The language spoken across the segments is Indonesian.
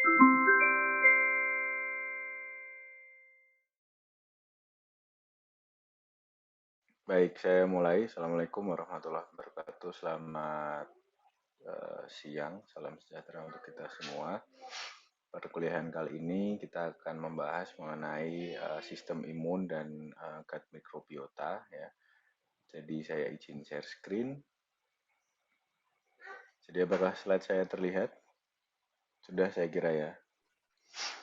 Baik, saya mulai. Assalamualaikum warahmatullahi wabarakatuh. Selamat siang, salam sejahtera untuk kita semua. Pada kuliahan kali ini kita akan membahas mengenai sistem imun dan gut microbiota. Ya. Jadi saya izin share screen. Jadi apakah slide saya terlihat? Sudah saya kira ya.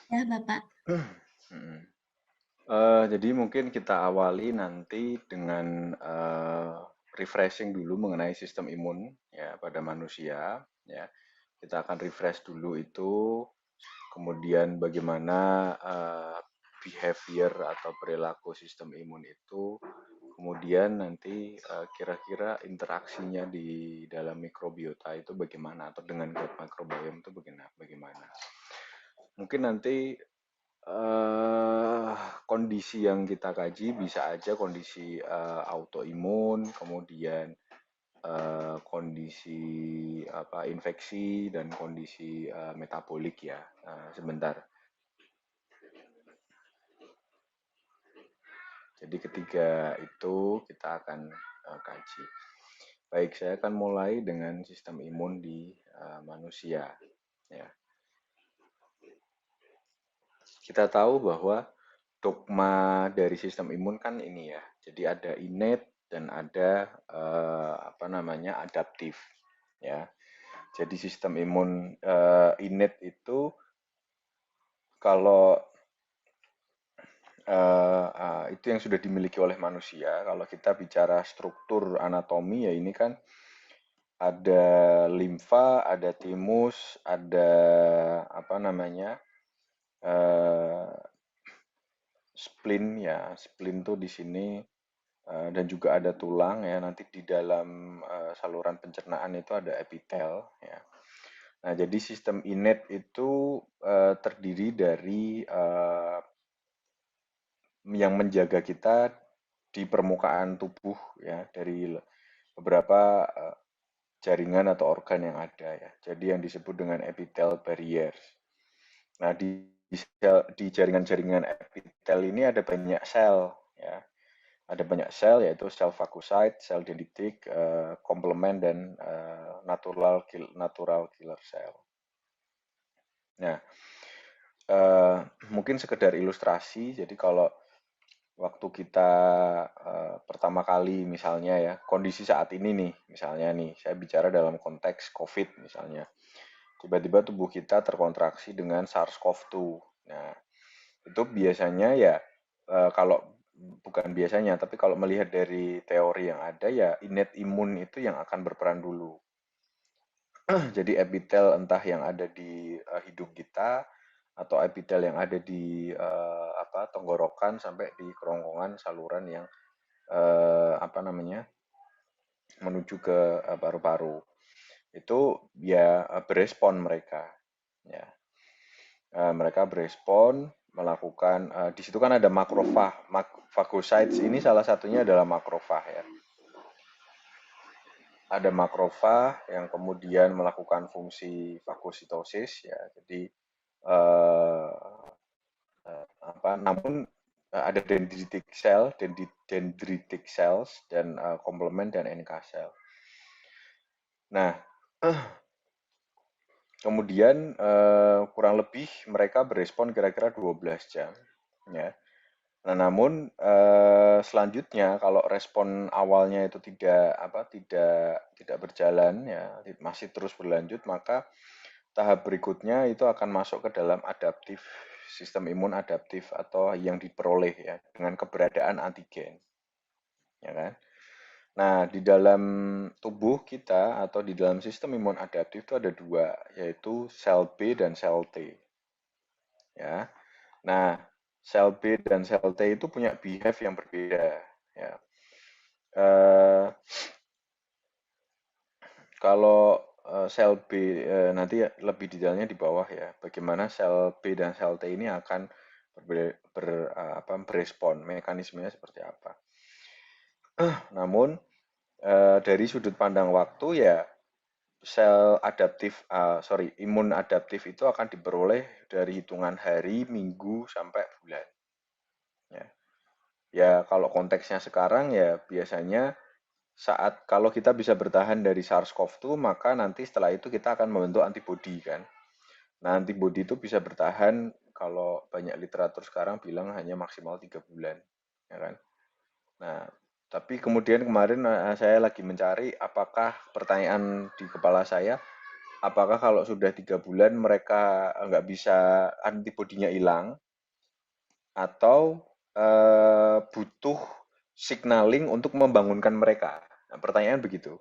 Ya, Bapak. Hmm. Jadi mungkin kita awali nanti dengan refreshing dulu mengenai sistem imun ya pada manusia ya. Kita akan refresh dulu itu, kemudian bagaimana behavior atau perilaku sistem imun itu, kemudian nanti kira-kira interaksinya di dalam mikrobiota itu bagaimana atau dengan gut microbiome itu bagaimana. Mungkin nanti kondisi yang kita kaji bisa aja kondisi autoimun, kemudian kondisi apa infeksi dan kondisi metabolik ya. Sebentar. Jadi ketiga itu kita akan kaji. Baik, saya akan mulai dengan sistem imun di manusia. Ya. Kita tahu bahwa dogma dari sistem imun kan ini ya. Jadi ada innate dan ada apa namanya adaptif. Ya. Jadi sistem imun innate itu kalau itu yang sudah dimiliki oleh manusia. Kalau kita bicara struktur anatomi ya ini kan ada limfa, ada timus, ada apa namanya eh, spleen ya. Spleen tuh di sini dan juga ada tulang ya. Nanti di dalam saluran pencernaan itu ada epitel ya. Nah, jadi sistem innate itu terdiri dari yang menjaga kita di permukaan tubuh ya dari beberapa jaringan atau organ yang ada ya. Jadi yang disebut dengan epithelial barriers. Nah, di jaringan-jaringan epitel ini ada banyak sel ya. Ada banyak sel yaitu sel fagosit, sel dendritik, komplement dan natural killer cell. Nah, mungkin sekedar ilustrasi. Jadi kalau waktu kita pertama kali misalnya ya, kondisi saat ini nih, misalnya nih, saya bicara dalam konteks COVID misalnya. Tiba-tiba tubuh kita terkontraksi dengan SARS-CoV-2. Nah, itu biasanya ya kalau bukan biasanya, tapi kalau melihat dari teori yang ada ya innate imun itu yang akan berperan dulu. Jadi epitel entah yang ada di hidung kita atau epitel yang ada di apa tenggorokan sampai di kerongkongan saluran yang apa namanya menuju ke paru-paru. Itu ya berespon mereka ya. Mereka berespon melakukan di situ kan ada makrofag, phagocytes ini salah satunya adalah makrofag ya. Ada makrofag yang kemudian melakukan fungsi fagositosis ya. Jadi eh, apa namun ada dendritic cell, dendritic cells dan komplement dan NK cell. Nah, kemudian kurang lebih mereka berespon kira-kira 12 jam ya. Nah, namun selanjutnya kalau respon awalnya itu tidak berjalan ya, masih terus berlanjut, maka tahap berikutnya itu akan masuk ke dalam adaptif, sistem imun adaptif atau yang diperoleh ya dengan keberadaan antigen, ya kan? Nah, di dalam tubuh kita atau di dalam sistem imun adaptif itu ada dua, yaitu sel B dan sel T, ya. Nah, sel B dan sel T itu punya behave yang berbeda, ya. Eh, Kalau sel B nanti lebih detailnya di bawah ya, bagaimana sel B dan sel T ini akan berespon, mekanismenya seperti apa. Namun dari sudut pandang waktu ya sel adaptif, imun adaptif itu akan diperoleh dari hitungan hari, minggu, sampai bulan. Ya, ya kalau konteksnya sekarang ya biasanya saat kalau kita bisa bertahan dari SARS-CoV-2, maka nanti setelah itu kita akan membentuk antibodi kan. Nah, antibodi itu bisa bertahan kalau banyak literatur sekarang bilang hanya maksimal 3 bulan, ya kan? Nah, tapi kemudian kemarin saya lagi mencari apakah pertanyaan di kepala saya, apakah kalau sudah 3 bulan mereka nggak bisa antibodinya hilang atau butuh signaling untuk membangunkan mereka. Nah, pertanyaan begitu.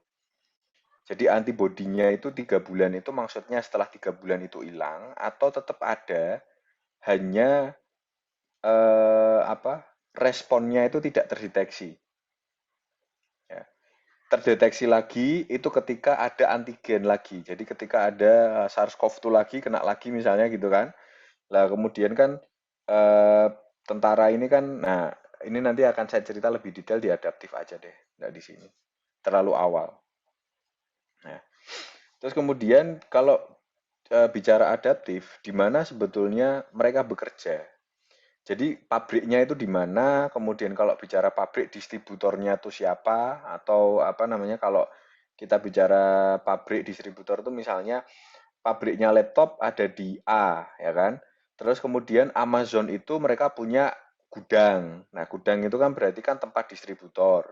Jadi antibodinya itu 3 bulan itu maksudnya setelah 3 bulan itu hilang atau tetap ada, hanya apa responnya itu tidak terdeteksi. Ya. Terdeteksi lagi itu ketika ada antigen lagi. Jadi ketika ada SARS-CoV-2 lagi, kena lagi misalnya gitu kan. Lah kemudian kan eh, tentara ini kan, nah ini nanti akan saya cerita lebih detail di adaptif aja deh, nggak di sini. Terlalu awal. Nah, terus kemudian kalau bicara adaptif, di mana sebetulnya mereka bekerja. Jadi pabriknya itu di mana, kemudian kalau bicara pabrik distributornya itu siapa, atau apa namanya kalau kita bicara pabrik distributor itu misalnya pabriknya laptop ada di A, ya kan? Terus kemudian Amazon itu mereka punya gudang. Nah, gudang itu kan berarti kan tempat distributor.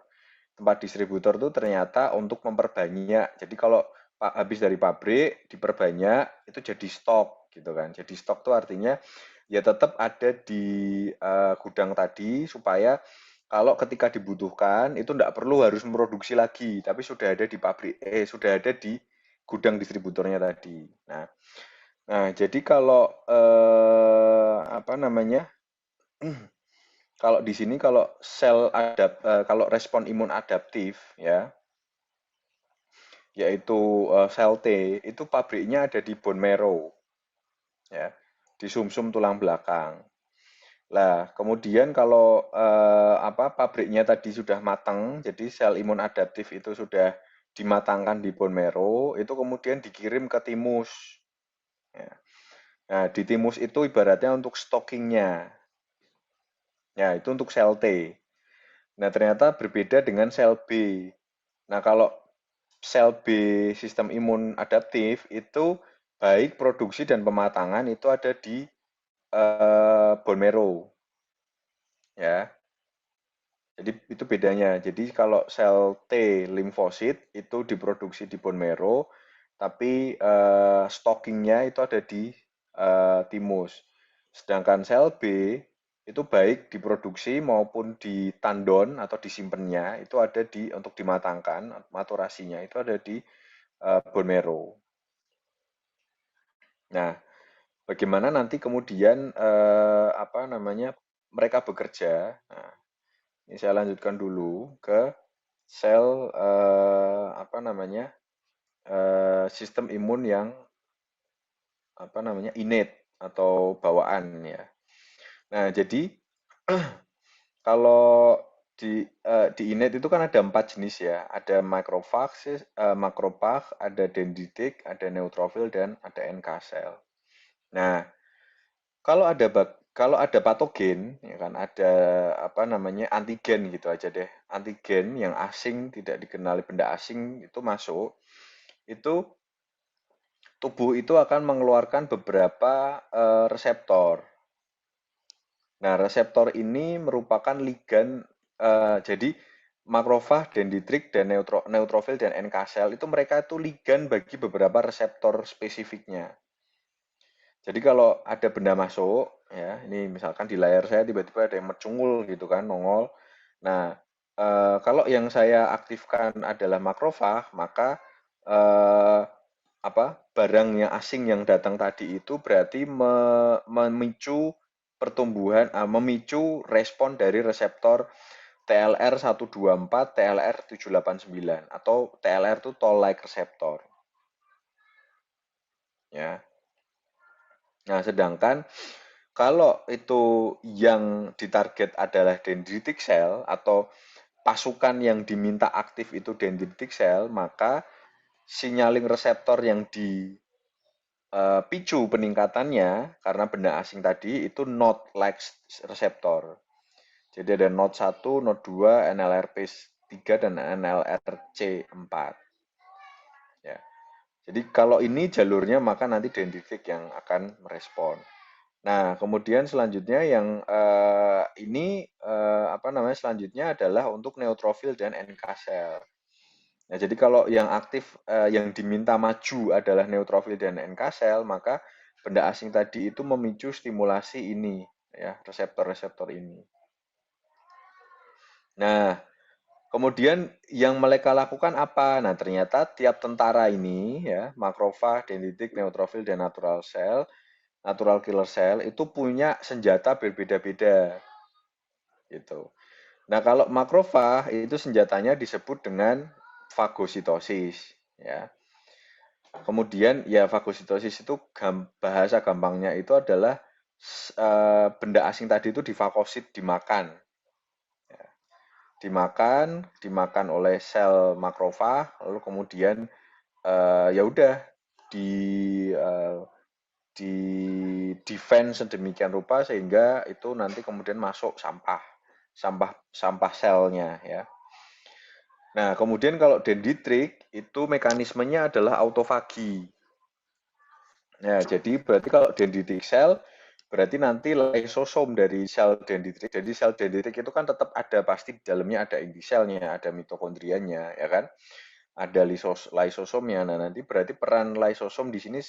Tempat distributor itu ternyata untuk memperbanyak. Jadi kalau habis dari pabrik diperbanyak itu jadi stok gitu kan. Jadi stok itu artinya ya tetap ada di gudang tadi supaya kalau ketika dibutuhkan itu tidak perlu harus memproduksi lagi, tapi sudah ada di pabrik, sudah ada di gudang distributornya tadi. Nah, jadi kalau apa namanya? Kalau di sini kalau kalau respon imun adaptif ya, yaitu sel T, itu pabriknya ada di bone marrow ya, di sumsum tulang belakang. Lah, kemudian kalau apa pabriknya tadi sudah matang, jadi sel imun adaptif itu sudah dimatangkan di bone marrow, itu kemudian dikirim ke timus. Ya. Nah, di timus itu ibaratnya untuk stockingnya. Ya, itu untuk sel T. Nah, ternyata berbeda dengan sel B. Nah, kalau sel B sistem imun adaptif itu baik produksi dan pematangan itu ada di bone marrow. Ya, jadi itu bedanya. Jadi kalau sel T limfosit itu diproduksi di bone marrow, tapi stockingnya itu ada di timus. Sedangkan sel B itu baik diproduksi maupun di tandon atau disimpannya itu ada di untuk dimatangkan, maturasinya itu ada di bone marrow. Nah, bagaimana nanti kemudian apa namanya mereka bekerja? Nah, ini saya lanjutkan dulu ke sel apa namanya sistem imun yang apa namanya innate atau bawaan ya. Nah jadi kalau di innate itu kan ada 4 jenis ya. Ada macrophage, ada dendritic, ada neutrophil dan ada NK cell. Nah kalau ada patogen ya kan ada apa namanya antigen gitu aja deh. Antigen yang asing tidak dikenali benda asing itu masuk itu tubuh itu akan mengeluarkan beberapa reseptor. Nah, reseptor ini merupakan ligan, jadi makrofag, dendritrik, dan neutrofil dan NK sel itu mereka itu ligan bagi beberapa reseptor spesifiknya. Jadi kalau ada benda masuk, ya, ini misalkan di layar saya tiba-tiba ada yang mercungul gitu kan, nongol. Nah, kalau yang saya aktifkan adalah makrofag, maka eh, apa barang yang asing yang datang tadi itu berarti memicu pertumbuhan, memicu respon dari reseptor TLR 124, TLR 789 atau TLR itu toll-like receptor. Ya. Nah, sedangkan kalau itu yang ditarget adalah dendritic cell atau pasukan yang diminta aktif itu dendritic cell, maka signaling reseptor yang dipicu peningkatannya karena benda asing tadi itu node like reseptor. Jadi ada node 1, node 2, NLRP3 dan NLRC4. Ya. Jadi kalau ini jalurnya maka nanti dendritik yang akan merespon. Nah, kemudian selanjutnya yang ini apa namanya selanjutnya adalah untuk neutrofil dan NK cell. Nah, jadi kalau yang aktif yang diminta maju adalah neutrofil dan NK cell, maka benda asing tadi itu memicu stimulasi ini ya, reseptor-reseptor ini. Nah, kemudian yang mereka lakukan apa? Nah, ternyata tiap tentara ini ya, makrofag, dendritik, neutrofil dan natural killer cell itu punya senjata berbeda-beda gitu. Nah, kalau makrofag itu senjatanya disebut dengan fagositosis ya. Kemudian ya fagositosis itu bahasa gampangnya itu adalah benda asing tadi itu difagosit dimakan. Dimakan oleh sel makrofag lalu kemudian ya udah di eh, di defense sedemikian rupa sehingga itu nanti kemudian masuk sampah selnya ya. Nah, kemudian kalau dendritrik itu mekanismenya adalah autofagi. Nah, jadi berarti kalau dendritic cell berarti nanti lysosom dari sel dendritrik. Jadi sel dendritrik itu kan tetap ada pasti di dalamnya ada inti selnya, ada mitokondrianya, ya kan? Ada lysosomnya. Nah, nanti berarti peran lysosom di sini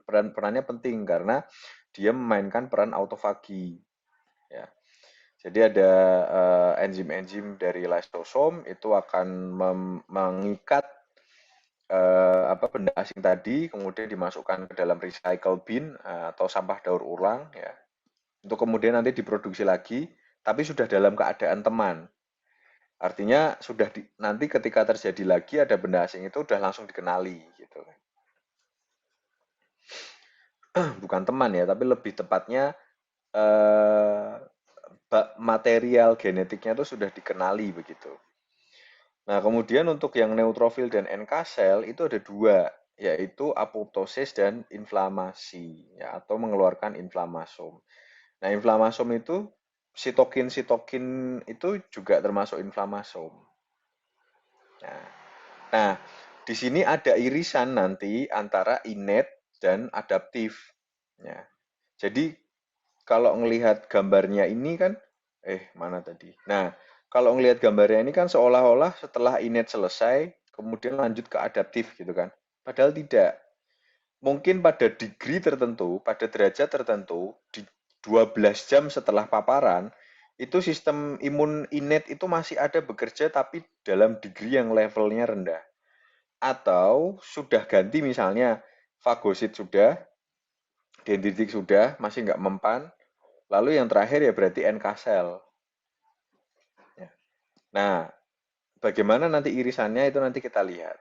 perannya penting karena dia memainkan peran autofagi, ya. Jadi ada enzim-enzim dari lysosom itu akan mengikat apa benda asing tadi kemudian dimasukkan ke dalam recycle bin atau sampah daur ulang ya untuk kemudian nanti diproduksi lagi tapi sudah dalam keadaan teman artinya sudah nanti ketika terjadi lagi ada benda asing itu udah langsung dikenali gitu bukan teman ya tapi lebih tepatnya eh, material genetiknya itu sudah dikenali begitu. Nah, kemudian untuk yang neutrofil dan NK cell itu ada dua, yaitu apoptosis dan inflamasi, ya, atau mengeluarkan inflamasom. Nah, inflamasom itu sitokin-sitokin itu juga termasuk inflamasom. Nah, nah, di sini ada irisan nanti antara innate dan adaptif. Ya, jadi kalau ngelihat gambarnya ini kan, mana tadi? Nah, kalau ngelihat gambarnya ini kan seolah-olah setelah innate selesai, kemudian lanjut ke adaptif gitu kan. Padahal tidak. Mungkin pada degree tertentu, pada derajat tertentu, di 12 jam setelah paparan, itu sistem imun innate itu masih ada bekerja tapi dalam degree yang levelnya rendah. Atau sudah ganti misalnya fagosit sudah, dendritik sudah, masih nggak mempan, lalu yang terakhir ya berarti NK cell. Ya. Nah, bagaimana nanti irisannya itu nanti kita lihat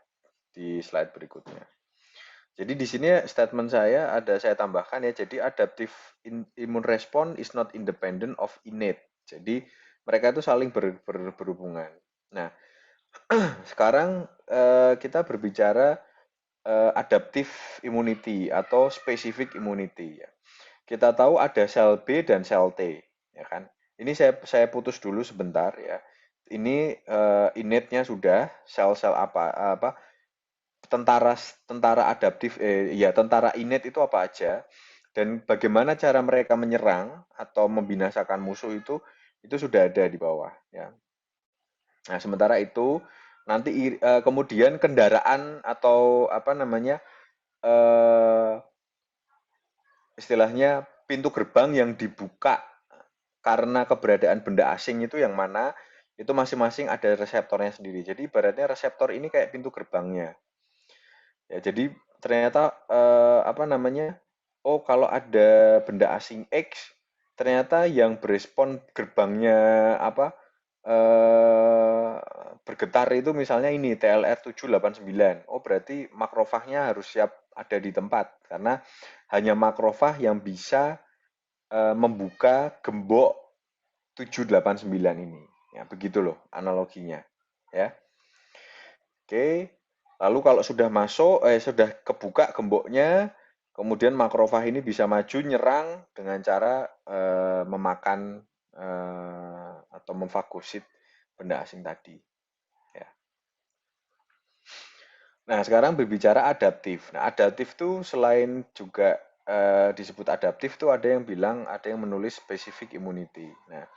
di slide berikutnya. Jadi di sini statement saya ada saya tambahkan ya. Jadi adaptive immune response is not independent of innate. Jadi mereka itu saling berhubungan. Nah, sekarang kita berbicara adaptive immunity atau specific immunity ya. Kita tahu ada sel B dan sel T, ya kan? Ini saya putus dulu sebentar ya. Ini innate-nya sudah sel-sel apa tentara tentara adaptif ya tentara innate itu apa aja dan bagaimana cara mereka menyerang atau membinasakan musuh itu sudah ada di bawah ya. Nah, sementara itu nanti kemudian kendaraan atau apa namanya eh, istilahnya pintu gerbang yang dibuka karena keberadaan benda asing itu yang mana itu masing-masing ada reseptornya sendiri. Jadi ibaratnya reseptor ini kayak pintu gerbangnya. Ya, jadi ternyata apa namanya? Oh, kalau ada benda asing X, ternyata yang berespon gerbangnya apa eh bergetar itu misalnya ini TLR 789. Oh, berarti makrofagnya harus siap ada di tempat karena hanya makrofag yang bisa membuka gembok 789 ini. Ya, begitu loh analoginya. Ya. Oke. Lalu kalau sudah masuk, sudah kebuka gemboknya, kemudian makrofag ini bisa maju nyerang dengan cara memakan atau memfagosit benda asing tadi. Ya. Nah, sekarang berbicara adaptif. Nah, adaptif tuh selain juga disebut adaptif tuh ada yang bilang, ada yang menulis specific immunity. Nah,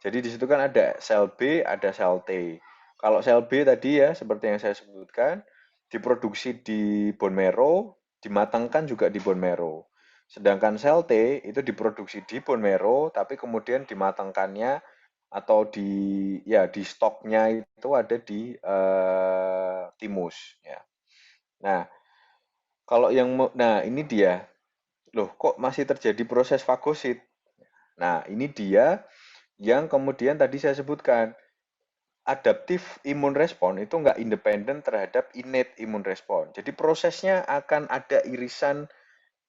jadi di situ kan ada sel B, ada sel T. Kalau sel B tadi ya, seperti yang saya sebutkan, diproduksi di bone marrow, dimatangkan juga di bone marrow. Sedangkan sel T itu diproduksi di bone marrow, tapi kemudian dimatangkannya atau di stoknya itu ada di timus. Ya. Nah, nah ini dia. Loh, kok masih terjadi proses fagosit? Nah, ini dia yang kemudian tadi saya sebutkan adaptif imun respon itu nggak independen terhadap innate imun respon. Jadi prosesnya akan ada irisan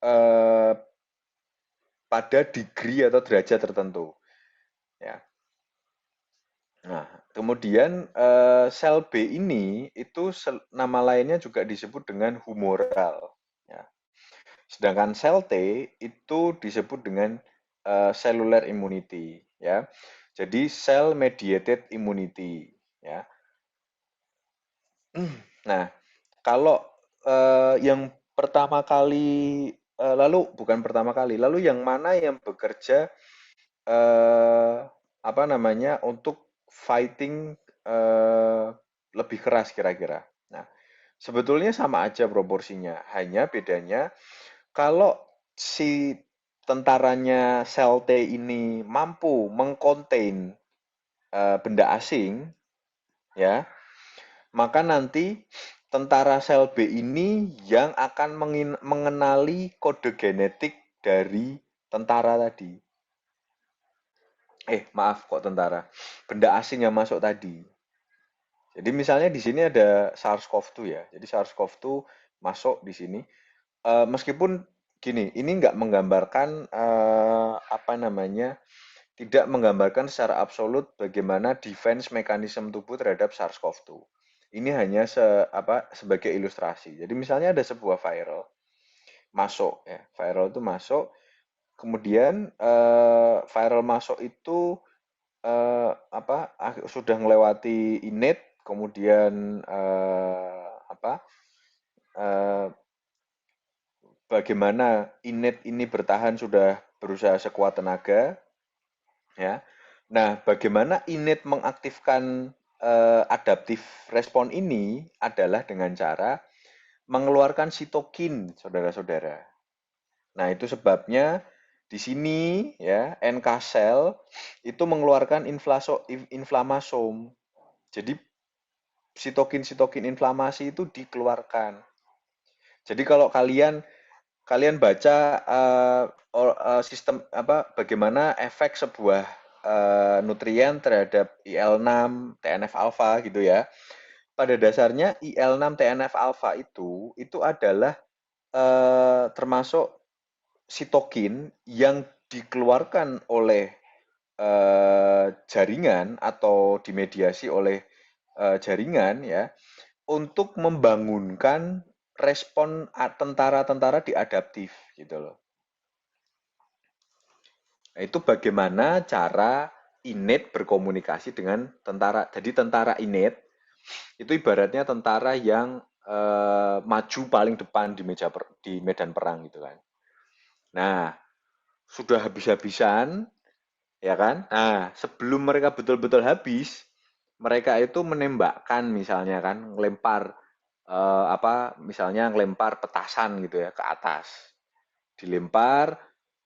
eh, pada degree atau derajat tertentu. Ya. Nah, kemudian sel B ini itu nama lainnya juga disebut dengan humoral. Ya. Sedangkan sel T itu disebut dengan cellular immunity. Ya. Jadi cell mediated immunity. Ya. Nah, kalau yang pertama kali, lalu bukan pertama kali, lalu yang mana yang bekerja eh, apa namanya untuk fighting eh, lebih keras kira-kira. Nah, sebetulnya sama aja proporsinya, hanya bedanya kalau si tentaranya sel T ini mampu mengcontain benda asing, ya, maka nanti tentara sel B ini yang akan mengenali kode genetik dari tentara tadi. Maaf kok tentara. Benda asing yang masuk tadi. Jadi misalnya di sini ada SARS-CoV-2 ya. Jadi SARS-CoV-2 masuk di sini. Meskipun gini, ini nggak menggambarkan apa namanya, tidak menggambarkan secara absolut bagaimana defense mekanisme tubuh terhadap SARS-CoV-2. Ini hanya sebagai ilustrasi. Jadi misalnya ada sebuah viral masuk ya, viral itu masuk, kemudian viral masuk itu sudah melewati innate, kemudian eh, bagaimana innate ini bertahan sudah berusaha sekuat tenaga, ya. Nah, bagaimana innate mengaktifkan adaptif respon ini adalah dengan cara mengeluarkan sitokin, saudara-saudara. Nah, itu sebabnya di sini ya NK cell itu mengeluarkan inflamasom. Jadi sitokin-sitokin inflamasi itu dikeluarkan. Jadi kalau kalian kalian baca sistem bagaimana efek sebuah nutrien terhadap IL-6, TNF alfa gitu ya. Pada dasarnya IL-6 TNF alfa itu adalah termasuk sitokin yang dikeluarkan oleh jaringan atau dimediasi oleh jaringan ya untuk membangunkan respon tentara-tentara di adaptif gitu loh. Nah, itu bagaimana cara innate berkomunikasi dengan tentara. Jadi tentara innate itu ibaratnya tentara yang maju paling depan di medan perang gitu kan. Nah, sudah habis-habisan ya kan? Nah, sebelum mereka betul-betul habis, mereka itu menembakkan misalnya kan, ngelempar misalnya ngelempar petasan gitu ya ke atas. Dilempar,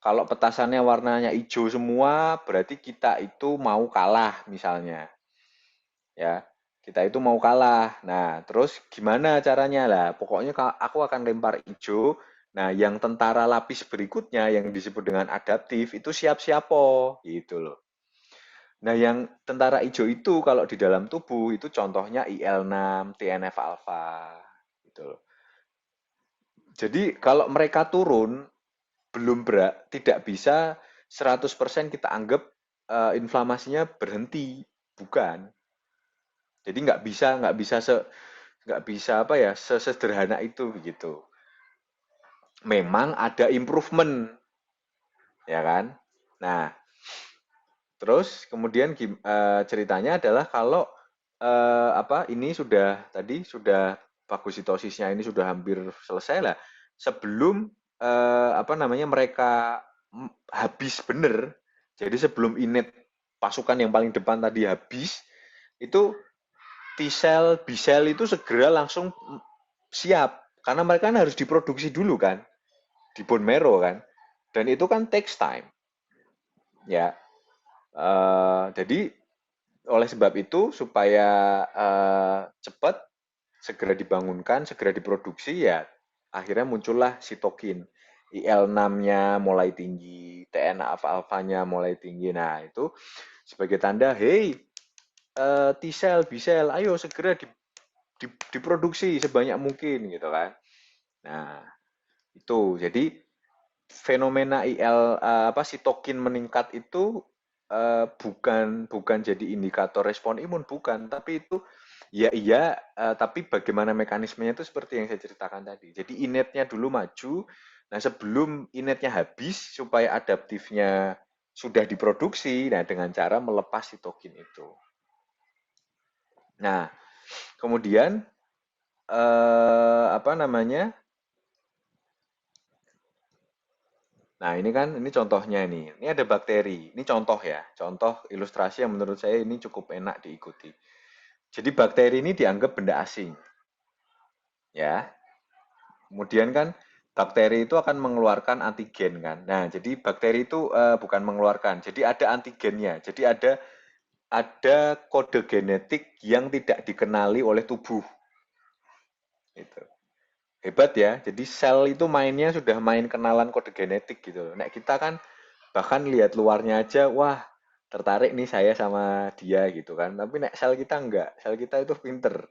kalau petasannya warnanya hijau semua, berarti kita itu mau kalah misalnya. Ya, kita itu mau kalah. Nah, terus gimana caranya lah? Pokoknya aku akan lempar hijau. Nah, yang tentara lapis berikutnya yang disebut dengan adaptif itu siap-siap gitu loh. Nah, yang tentara hijau itu kalau di dalam tubuh itu contohnya IL-6, TNF alfa gitu loh. Jadi kalau mereka turun tidak bisa 100% kita anggap inflamasinya berhenti, bukan. Jadi nggak bisa nggak bisa apa ya sesederhana itu begitu. Memang ada improvement, ya kan? Nah, terus kemudian ceritanya adalah kalau apa ini sudah tadi sudah fagositosisnya ini sudah hampir selesai lah. Sebelum apa namanya mereka habis bener. Jadi sebelum init pasukan yang paling depan tadi habis, itu T-cell, B-cell itu segera langsung siap karena mereka kan harus diproduksi dulu kan di bone marrow kan. Dan itu kan takes time ya. Jadi oleh sebab itu supaya cepat segera dibangunkan, segera diproduksi ya akhirnya muncullah sitokin. IL-6-nya mulai tinggi, TNF-alfanya mulai tinggi. Nah, itu sebagai tanda, hey, T-cell, B-cell, ayo segera diproduksi sebanyak mungkin gitu kan. Nah, itu. Jadi fenomena apa sitokin meningkat itu bukan bukan jadi indikator respon imun bukan, tapi itu ya iya tapi bagaimana mekanismenya itu seperti yang saya ceritakan tadi. Jadi inetnya dulu maju. Nah, sebelum inetnya habis supaya adaptifnya sudah diproduksi, nah dengan cara melepas sitokin itu. Nah, kemudian apa namanya? Nah, ini kan ini contohnya ini. Ini ada bakteri. Ini contoh ya, contoh ilustrasi yang menurut saya ini cukup enak diikuti. Jadi bakteri ini dianggap benda asing, ya. Kemudian kan bakteri itu akan mengeluarkan antigen kan. Nah, jadi bakteri itu bukan mengeluarkan, jadi ada antigennya. Jadi ada kode genetik yang tidak dikenali oleh tubuh. Gitu. Hebat ya. Jadi sel itu mainnya sudah main kenalan kode genetik gitu. Nah, kita kan bahkan lihat luarnya aja, wah tertarik nih saya sama dia gitu kan. Tapi nek sel kita enggak, sel kita itu pinter.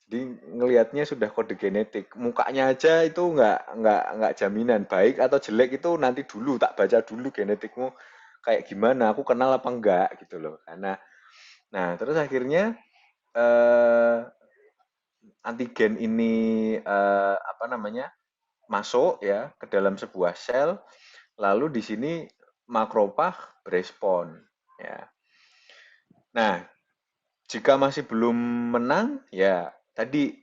Jadi ngelihatnya sudah kode genetik. Mukanya aja itu enggak jaminan baik atau jelek itu nanti dulu tak baca dulu genetikmu kayak gimana, aku kenal apa enggak gitu loh. Karena nah terus akhirnya eh, antigen ini apa namanya masuk ya ke dalam sebuah sel, lalu di sini makrofag berespon ya. Nah, jika masih belum menang ya tadi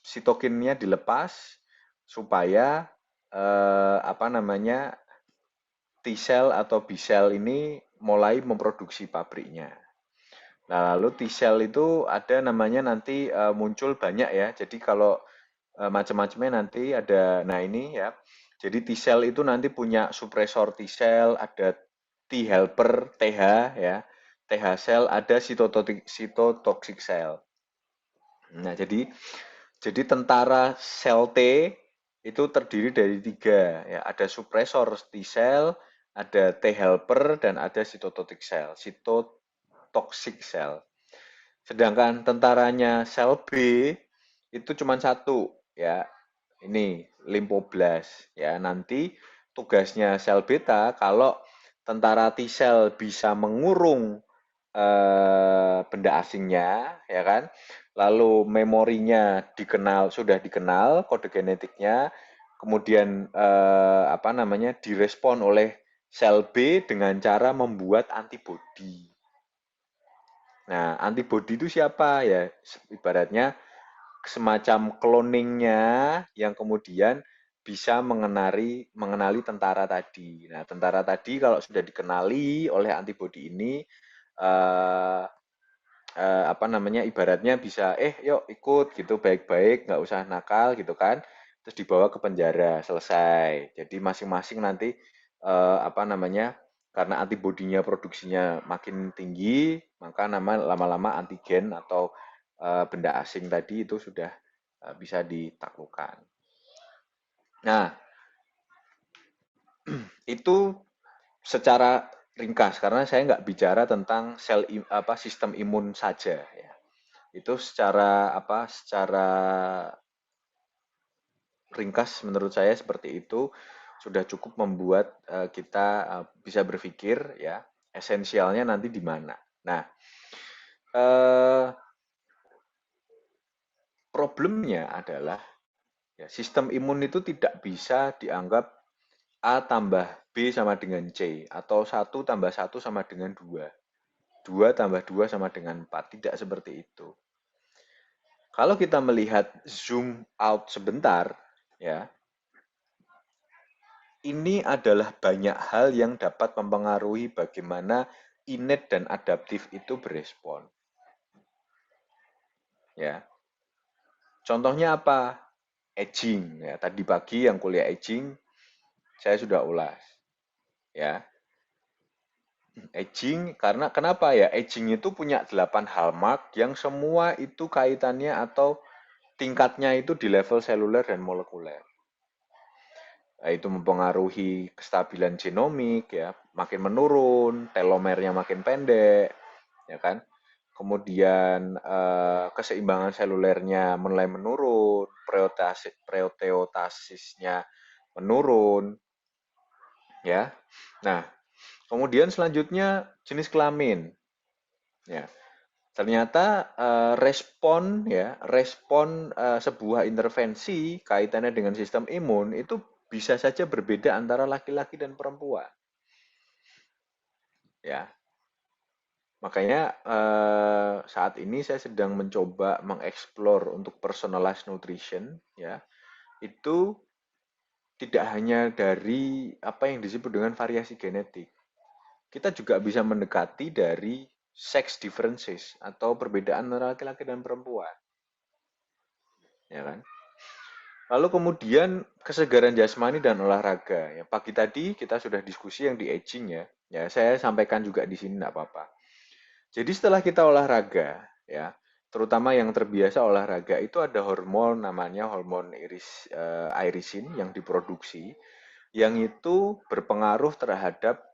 sitokinnya dilepas supaya apa namanya T-cell atau B-cell ini mulai memproduksi pabriknya. Nah, lalu T-cell itu ada namanya nanti muncul banyak ya. Jadi kalau macam-macamnya nanti ada, nah ini ya. Jadi T-cell itu nanti punya supresor T-cell, ada T-helper, TH ya. TH cell, ada cytotoxic cell. Nah, jadi tentara sel T itu terdiri dari tiga ya. Ada supresor T-cell, ada T-helper, dan ada cytotoxic cell. Cytotoxic cell. Sedangkan tentaranya sel B itu cuma satu ya. Ini limfoblast ya. Nanti tugasnya sel beta kalau tentara T sel bisa mengurung benda asingnya ya kan. Lalu memorinya sudah dikenal kode genetiknya, kemudian apa namanya direspon oleh sel B dengan cara membuat antibodi. Nah, antibodi itu siapa ya? Ibaratnya semacam cloningnya yang kemudian bisa mengenali tentara tadi. Nah, tentara tadi kalau sudah dikenali oleh antibodi ini, eh, apa namanya, ibaratnya bisa, yuk ikut gitu, baik-baik, nggak usah nakal gitu kan, terus dibawa ke penjara, selesai. Jadi masing-masing nanti, apa namanya, karena antibodinya produksinya makin tinggi, maka lama-lama antigen atau benda asing tadi itu sudah bisa ditaklukkan. Nah, itu secara ringkas karena saya nggak bicara tentang apa sistem imun saja ya. Itu secara ringkas menurut saya seperti itu sudah cukup membuat kita bisa berpikir ya esensialnya nanti di mana. Nah, eh, problemnya adalah ya, sistem imun itu tidak bisa dianggap A tambah B sama dengan C, atau satu tambah satu sama dengan 2, 2 tambah 2 sama dengan 4. Tidak seperti itu. Kalau kita melihat zoom out sebentar, ya, ini adalah banyak hal yang dapat mempengaruhi bagaimana innate dan adaptif itu berespon. Ya, contohnya apa? Aging. Ya, tadi pagi yang kuliah aging, saya sudah ulas. Ya, aging karena kenapa ya? Aging itu punya 8 hallmark yang semua itu kaitannya atau tingkatnya itu di level seluler dan molekuler. Itu mempengaruhi kestabilan genomik ya, makin menurun, telomernya makin pendek, ya kan? Kemudian keseimbangan selulernya mulai menurun, proteotasisnya menurun, ya. Nah, kemudian selanjutnya jenis kelamin, ya. Ternyata respon sebuah intervensi kaitannya dengan sistem imun itu bisa saja berbeda antara laki-laki dan perempuan. Ya, makanya saat ini saya sedang mencoba mengeksplor untuk personalized nutrition, ya, itu tidak hanya dari apa yang disebut dengan variasi genetik. Kita juga bisa mendekati dari sex differences atau perbedaan antara laki-laki dan perempuan, ya kan? Lalu kemudian kesegaran jasmani dan olahraga. Ya, pagi tadi kita sudah diskusi yang di aging ya. Ya, saya sampaikan juga di sini enggak apa-apa. Jadi setelah kita olahraga, ya, terutama yang terbiasa olahraga itu ada hormon namanya hormon irisin yang diproduksi, yang itu berpengaruh terhadap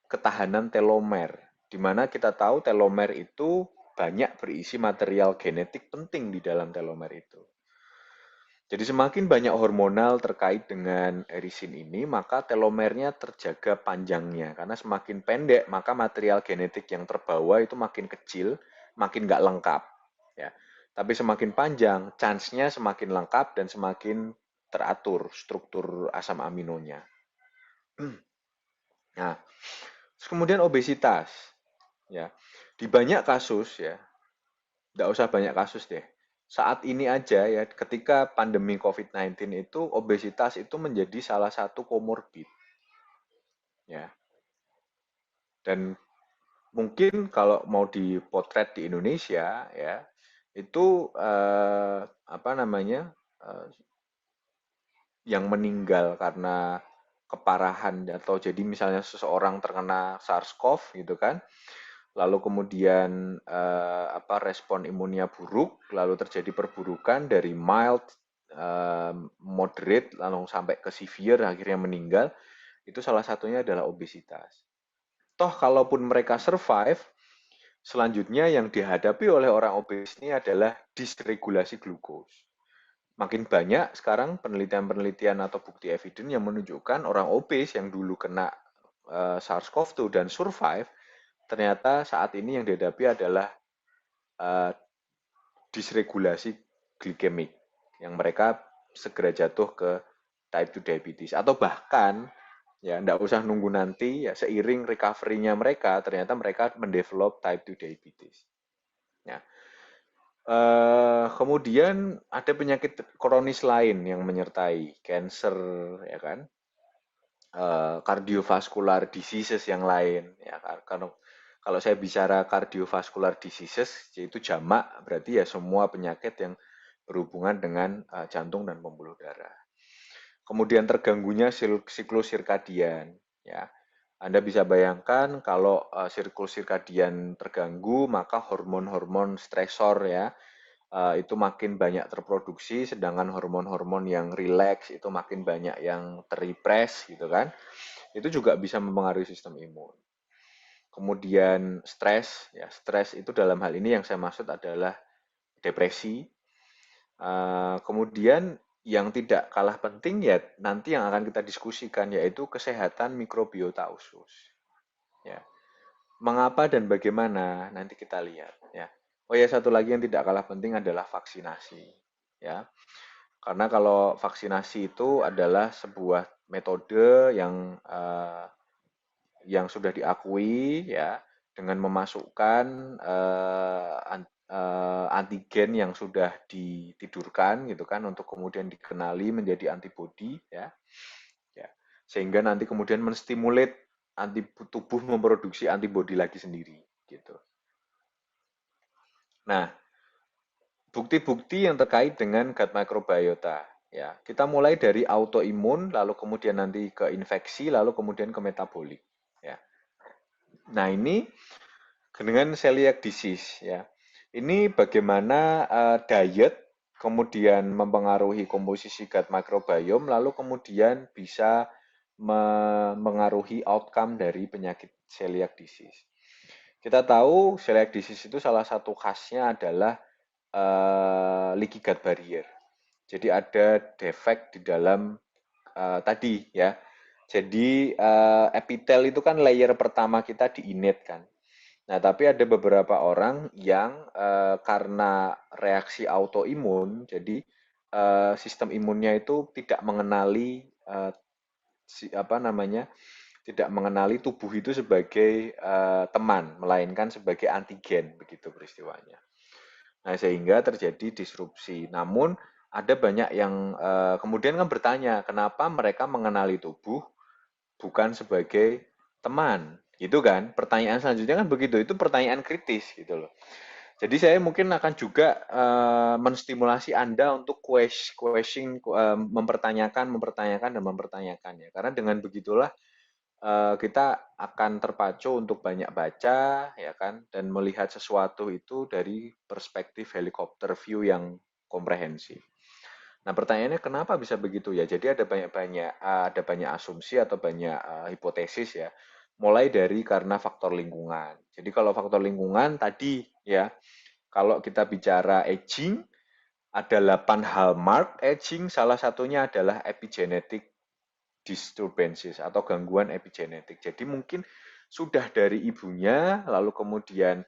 ketahanan telomer. Di mana kita tahu telomer itu banyak berisi material genetik penting di dalam telomer itu. Jadi semakin banyak hormonal terkait dengan erisin ini, maka telomernya terjaga panjangnya. Karena semakin pendek, maka material genetik yang terbawa itu makin kecil, makin nggak lengkap. Ya. Tapi semakin panjang, chance-nya semakin lengkap dan semakin teratur struktur asam aminonya. Nah, kemudian obesitas. Ya, di banyak kasus ya, nggak usah banyak kasus deh. Saat ini aja ya, ketika pandemi COVID-19 itu obesitas itu menjadi salah satu komorbid, ya. Dan mungkin kalau mau dipotret di Indonesia ya, itu apa namanya yang meninggal karena keparahan atau jadi misalnya seseorang terkena SARS-CoV gitu kan, lalu kemudian apa respon imunnya buruk, lalu terjadi perburukan dari mild, moderate, lalu sampai ke severe, akhirnya meninggal, itu salah satunya adalah obesitas. Toh kalaupun mereka survive, selanjutnya yang dihadapi oleh orang obes ini adalah dysregulasi glukos. Makin banyak sekarang penelitian-penelitian atau bukti evidence yang menunjukkan orang obes yang dulu kena SARS-CoV-2 dan survive, ternyata saat ini yang dihadapi adalah uh, disregulasi glikemik, yang mereka segera jatuh ke type 2 diabetes, atau bahkan ya enggak usah nunggu nanti, ya seiring recovery-nya mereka ternyata mereka mendevelop type 2 diabetes. Ya. Kemudian ada penyakit kronis lain yang menyertai cancer, ya kan, cardiovascular diseases yang lain, ya. Kalau saya bicara cardiovascular diseases, yaitu jamak, berarti ya semua penyakit yang berhubungan dengan jantung dan pembuluh darah. Kemudian terganggunya siklus sirkadian, ya. Anda bisa bayangkan kalau siklus sirkadian terganggu, maka hormon-hormon stresor ya itu makin banyak terproduksi, sedangkan hormon-hormon yang rileks itu makin banyak yang terrepress gitu kan. Itu juga bisa mempengaruhi sistem imun. Kemudian stres, ya stres itu dalam hal ini yang saya maksud adalah depresi. Kemudian yang tidak kalah penting ya nanti yang akan kita diskusikan yaitu kesehatan mikrobiota usus. Ya, mengapa dan bagaimana nanti kita lihat. Ya, oh ya satu lagi yang tidak kalah penting adalah vaksinasi. ya. Karena kalau vaksinasi itu adalah sebuah metode yang sudah diakui ya dengan memasukkan antigen yang sudah ditidurkan gitu kan untuk kemudian dikenali menjadi antibodi ya. Ya. Sehingga nanti kemudian menstimulat tubuh memproduksi antibodi lagi sendiri gitu. Nah, bukti-bukti yang terkait dengan gut microbiota ya. Kita mulai dari autoimun lalu kemudian nanti ke infeksi lalu kemudian ke metabolik ya. Nah, ini dengan celiac disease ya. Ini bagaimana diet kemudian mempengaruhi komposisi gut microbiome lalu kemudian bisa mengaruhi outcome dari penyakit celiac disease. Kita tahu celiac disease itu salah satu khasnya adalah leaky gut barrier. Jadi ada defek di dalam tadi ya. Jadi epitel itu kan layer pertama kita di innate kan. Nah, tapi ada beberapa orang yang karena reaksi autoimun, jadi sistem imunnya itu tidak mengenali apa namanya, tidak mengenali tubuh itu sebagai teman, melainkan sebagai antigen, begitu peristiwanya. Nah, sehingga terjadi disrupsi. Namun ada banyak yang kemudian kan bertanya, kenapa mereka mengenali tubuh bukan sebagai teman, gitu kan? Pertanyaan selanjutnya kan begitu, itu pertanyaan kritis gitu loh. Jadi saya mungkin akan juga menstimulasi Anda untuk mempertanyakan dan mempertanyakan ya. Karena dengan begitulah kita akan terpacu untuk banyak baca ya kan dan melihat sesuatu itu dari perspektif helikopter view yang komprehensif. Nah, pertanyaannya kenapa bisa begitu ya? Jadi ada banyak asumsi atau banyak hipotesis ya. Mulai dari karena faktor lingkungan. Jadi kalau faktor lingkungan tadi ya, kalau kita bicara aging, ada 8 hallmark aging, salah satunya adalah epigenetic disturbances atau gangguan epigenetik. Jadi mungkin sudah dari ibunya, lalu kemudian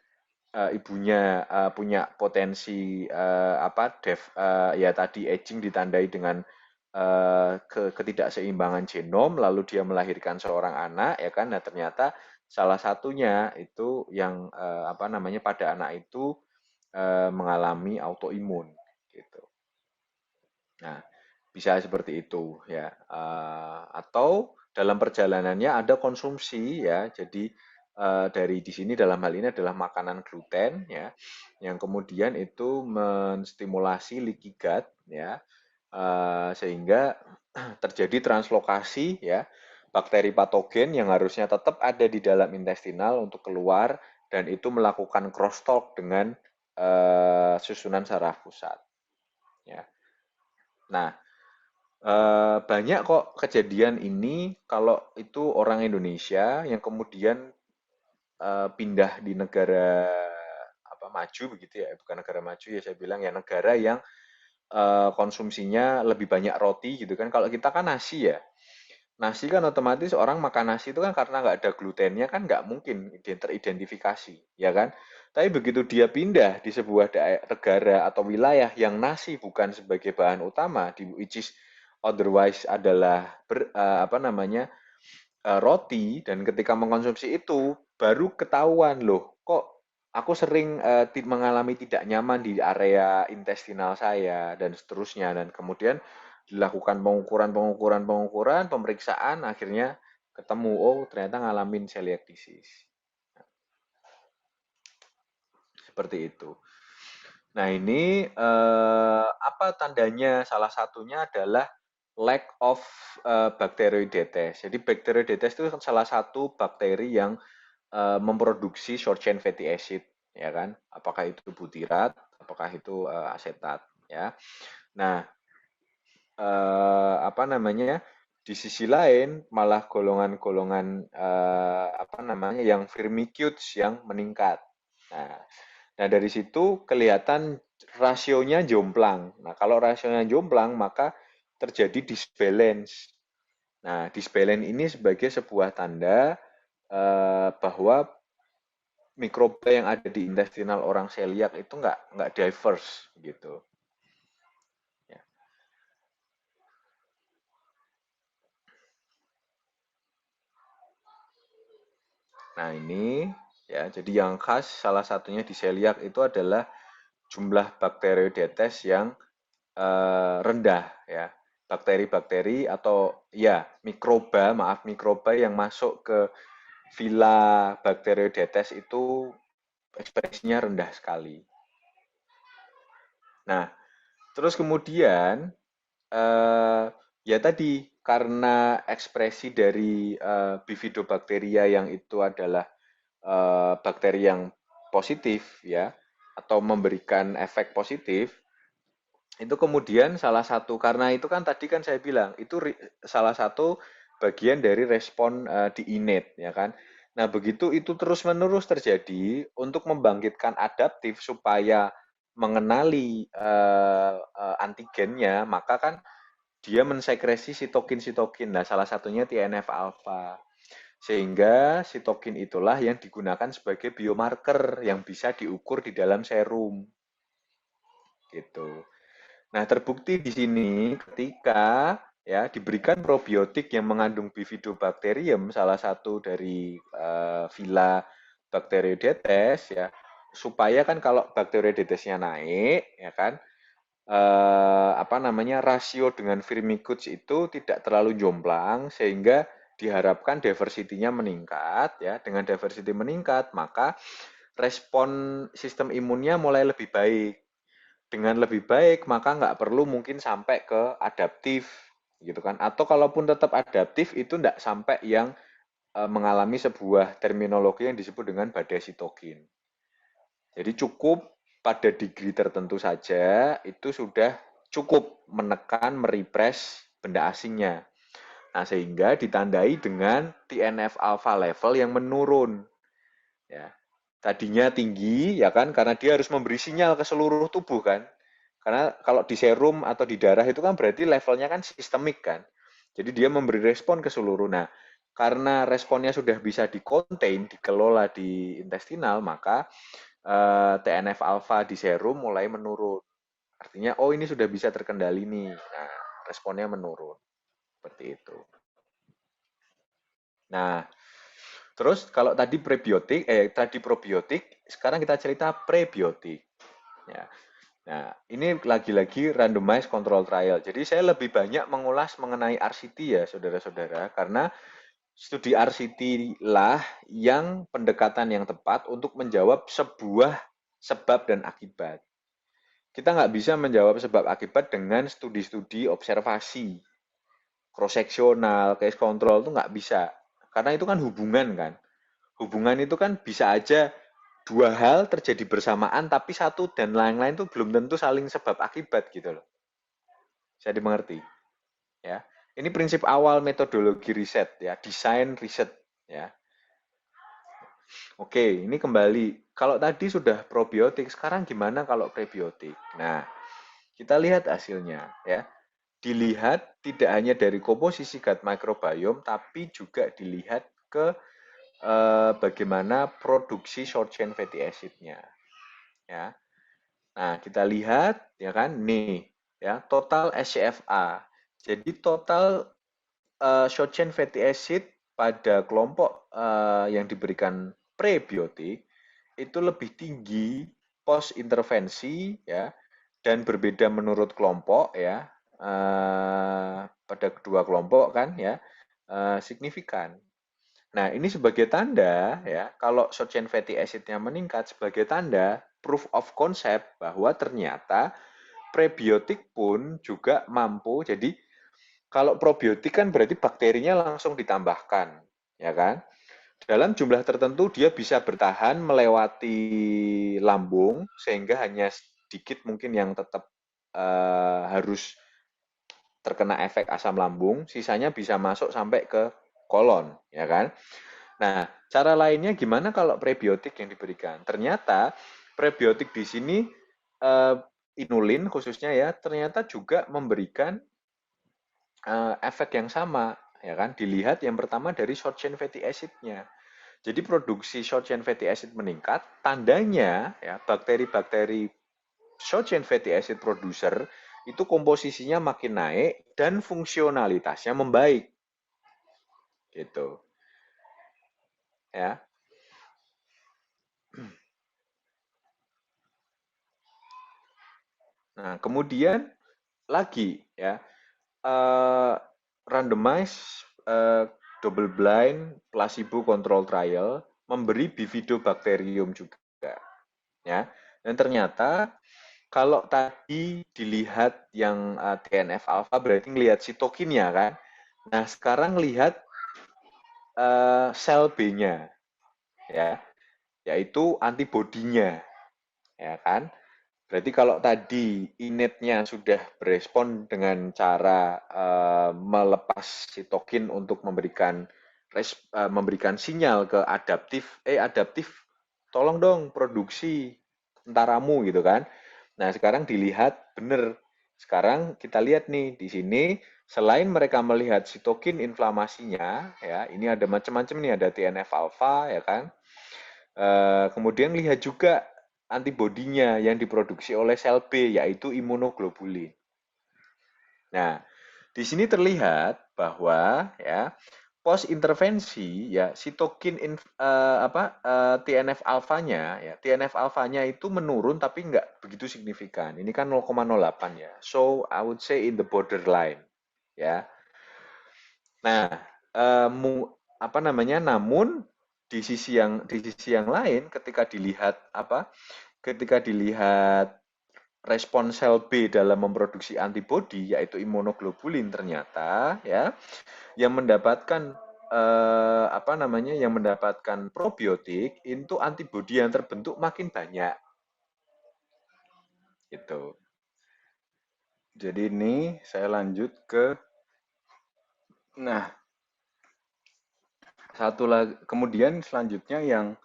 ibunya punya potensi ya tadi aging ditandai dengan ketidakseimbangan genom, lalu dia melahirkan seorang anak ya kan. Nah ternyata salah satunya itu yang apa namanya pada anak itu mengalami autoimun gitu. Nah, bisa seperti itu ya. Atau dalam perjalanannya ada konsumsi ya. Jadi dari di sini dalam hal ini adalah makanan gluten ya, yang kemudian itu menstimulasi leaky gut ya, sehingga terjadi translokasi ya bakteri patogen yang harusnya tetap ada di dalam intestinal untuk keluar dan itu melakukan crosstalk dengan susunan saraf pusat ya. Nah, banyak kok kejadian ini kalau itu orang Indonesia yang kemudian pindah di negara apa maju begitu ya, bukan negara maju ya saya bilang ya negara yang konsumsinya lebih banyak roti gitu kan. Kalau kita kan nasi ya, nasi kan otomatis orang makan nasi itu kan karena nggak ada glutennya kan nggak mungkin teridentifikasi, ya kan? Tapi begitu dia pindah di sebuah negara atau wilayah yang nasi bukan sebagai bahan utama, which is otherwise adalah apa namanya roti, dan ketika mengkonsumsi itu baru ketahuan loh, kok aku sering mengalami tidak nyaman di area intestinal saya dan seterusnya dan kemudian dilakukan pengukuran, pemeriksaan, akhirnya ketemu, oh ternyata ngalamin celiac disease. Seperti itu. Nah ini apa tandanya? Salah satunya adalah lack of bacteroidetes. Jadi bacteroidetes itu salah satu bakteri yang memproduksi short chain fatty acid, ya kan? Apakah itu butirat, apakah itu asetat, ya. Nah, apa namanya? Di sisi lain malah golongan-golongan apa namanya yang firmicutes yang meningkat. Nah, nah dari situ kelihatan rasionya jomplang. Nah, kalau rasionya jomplang maka terjadi disbalance. Nah, disbalance ini sebagai sebuah tanda bahwa mikroba yang ada di intestinal orang celiac itu nggak diverse gitu. Nah, ini ya, jadi yang khas salah satunya di celiak itu adalah jumlah bakterioidetes yang rendah ya. Bakteri-bakteri atau ya mikroba, maaf mikroba yang masuk ke villa bakterioidetes itu ekspresinya rendah sekali. Nah, terus kemudian eh, ya tadi karena ekspresi dari bifidobakteria yang itu adalah bakteri yang positif ya atau memberikan efek positif, itu kemudian salah satu karena itu kan tadi kan saya bilang itu salah satu bagian dari respon di innate ya kan. Nah, begitu itu terus-menerus terjadi untuk membangkitkan adaptif supaya mengenali antigennya, maka kan dia mensekresi sitokin-sitokin. Nah, salah satunya TNF alpha. Sehingga sitokin itulah yang digunakan sebagai biomarker yang bisa diukur di dalam serum gitu. Nah, terbukti di sini ketika ya diberikan probiotik yang mengandung Bifidobacterium, salah satu dari villa Bacteroidetes ya, supaya kan kalau Bacteroidetesnya naik, ya kan, apa namanya rasio dengan Firmicutes itu tidak terlalu jomplang sehingga diharapkan diversity-nya meningkat ya. Dengan diversity meningkat, maka respon sistem imunnya mulai lebih baik. Dengan lebih baik, maka nggak perlu mungkin sampai ke adaptif, gitu kan. Atau kalaupun tetap adaptif, itu nggak sampai yang mengalami sebuah terminologi yang disebut dengan badai sitokin. Jadi cukup pada degree tertentu saja, itu sudah cukup menekan, merepress benda asingnya. Nah, sehingga ditandai dengan TNF alpha level yang menurun. Ya, tadinya tinggi ya kan karena dia harus memberi sinyal ke seluruh tubuh kan. Karena kalau di serum atau di darah itu kan berarti levelnya kan sistemik kan. Jadi dia memberi respon ke seluruh. Nah, karena responnya sudah bisa dikontain, dikelola di intestinal, maka TNF alpha di serum mulai menurun. Artinya, oh ini sudah bisa terkendali nih. Nah, responnya menurun. Seperti itu. Nah, terus kalau tadi prebiotik, tadi probiotik, sekarang kita cerita prebiotik. Ya. Nah, ini lagi-lagi randomized control trial. Jadi saya lebih banyak mengulas mengenai RCT ya, saudara-saudara, karena studi RCT lah yang pendekatan yang tepat untuk menjawab sebuah sebab dan akibat. Kita nggak bisa menjawab sebab akibat dengan studi-studi observasi, cross-sectional, case control itu nggak bisa. Karena itu kan hubungan kan. Hubungan itu kan bisa aja dua hal terjadi bersamaan tapi satu dan lain-lain itu belum tentu saling sebab akibat gitu loh. Saya dimengerti ya. Ini prinsip awal metodologi riset ya, desain riset ya. Oke, ini kembali. Kalau tadi sudah probiotik, sekarang gimana kalau prebiotik? Nah, kita lihat hasilnya ya. Dilihat tidak hanya dari komposisi gut microbiome tapi juga dilihat ke bagaimana produksi short chain fatty acid-nya ya. Nah, kita lihat ya kan nih ya, total SCFA. Jadi total short chain fatty acid pada kelompok yang diberikan prebiotik itu lebih tinggi post intervensi ya dan berbeda menurut kelompok ya pada kedua kelompok kan ya signifikan. Nah, ini sebagai tanda ya, kalau short chain fatty acid-nya meningkat sebagai tanda proof of concept bahwa ternyata prebiotik pun juga mampu. Jadi kalau probiotik kan berarti bakterinya langsung ditambahkan, ya kan? Dalam jumlah tertentu dia bisa bertahan melewati lambung sehingga hanya sedikit mungkin yang tetap harus terkena efek asam lambung, sisanya bisa masuk sampai ke kolon, ya kan? Nah, cara lainnya gimana kalau prebiotik yang diberikan? Ternyata prebiotik di sini eh, inulin khususnya ya, ternyata juga memberikan efek yang sama, ya kan? Dilihat yang pertama dari short chain fatty acid-nya. Jadi produksi short chain fatty acid meningkat, tandanya ya bakteri-bakteri short chain fatty acid producer itu komposisinya makin naik dan fungsionalitasnya membaik, gitu. Ya. Nah, kemudian lagi ya, eh, randomized double blind placebo control trial memberi bifidobacterium juga ya. Dan ternyata kalau tadi dilihat yang TNF alpha berarti ngelihat sitokinnya kan. Nah, sekarang lihat sel B-nya ya, yaitu antibodinya ya kan. Berarti kalau tadi inetnya sudah berespon dengan cara melepas sitokin untuk memberikan sinyal ke adaptif, tolong dong produksi tentaramu gitu kan. Nah, sekarang dilihat benar. Sekarang kita lihat nih di sini selain mereka melihat sitokin inflamasinya ya, ini ada macam-macam nih, ada TNF alpha ya kan. Kemudian lihat juga antibodinya yang diproduksi oleh sel B, yaitu imunoglobulin. Nah, di sini terlihat bahwa ya pos intervensi ya TNF alfanya ya TNF alfanya itu menurun tapi nggak begitu signifikan. Ini kan 0,08 ya. So I would say in the borderline ya. Nah, apa namanya? Namun di sisi yang lain ketika dilihat respon sel B dalam memproduksi antibodi yaitu imunoglobulin ternyata ya yang mendapatkan yang mendapatkan probiotik itu antibodi yang terbentuk makin banyak gitu. Jadi ini saya lanjut ke nah satu lagi kemudian selanjutnya yang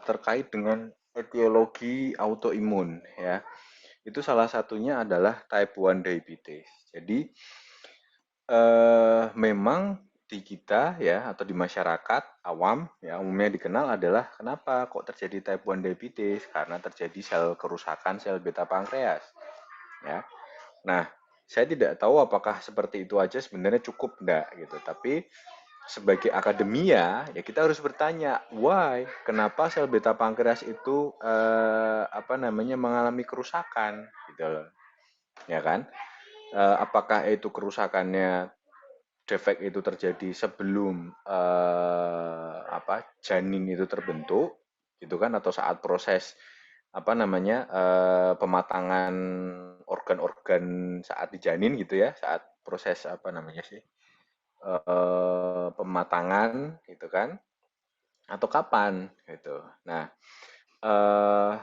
terkait dengan etiologi autoimun ya. Itu salah satunya adalah type 1 diabetes. Jadi memang di kita ya atau di masyarakat awam ya umumnya dikenal adalah kenapa kok terjadi type 1 diabetes karena terjadi kerusakan sel beta pankreas ya. Nah, saya tidak tahu apakah seperti itu aja sebenarnya cukup enggak gitu. Tapi sebagai akademia ya kita harus bertanya why kenapa sel beta pankreas itu mengalami kerusakan gitu loh. Ya kan? Apakah itu kerusakannya defek itu terjadi sebelum janin itu terbentuk gitu kan atau saat proses pematangan organ-organ saat di janin gitu ya saat proses pematangan gitu kan atau kapan gitu. Nah, eh,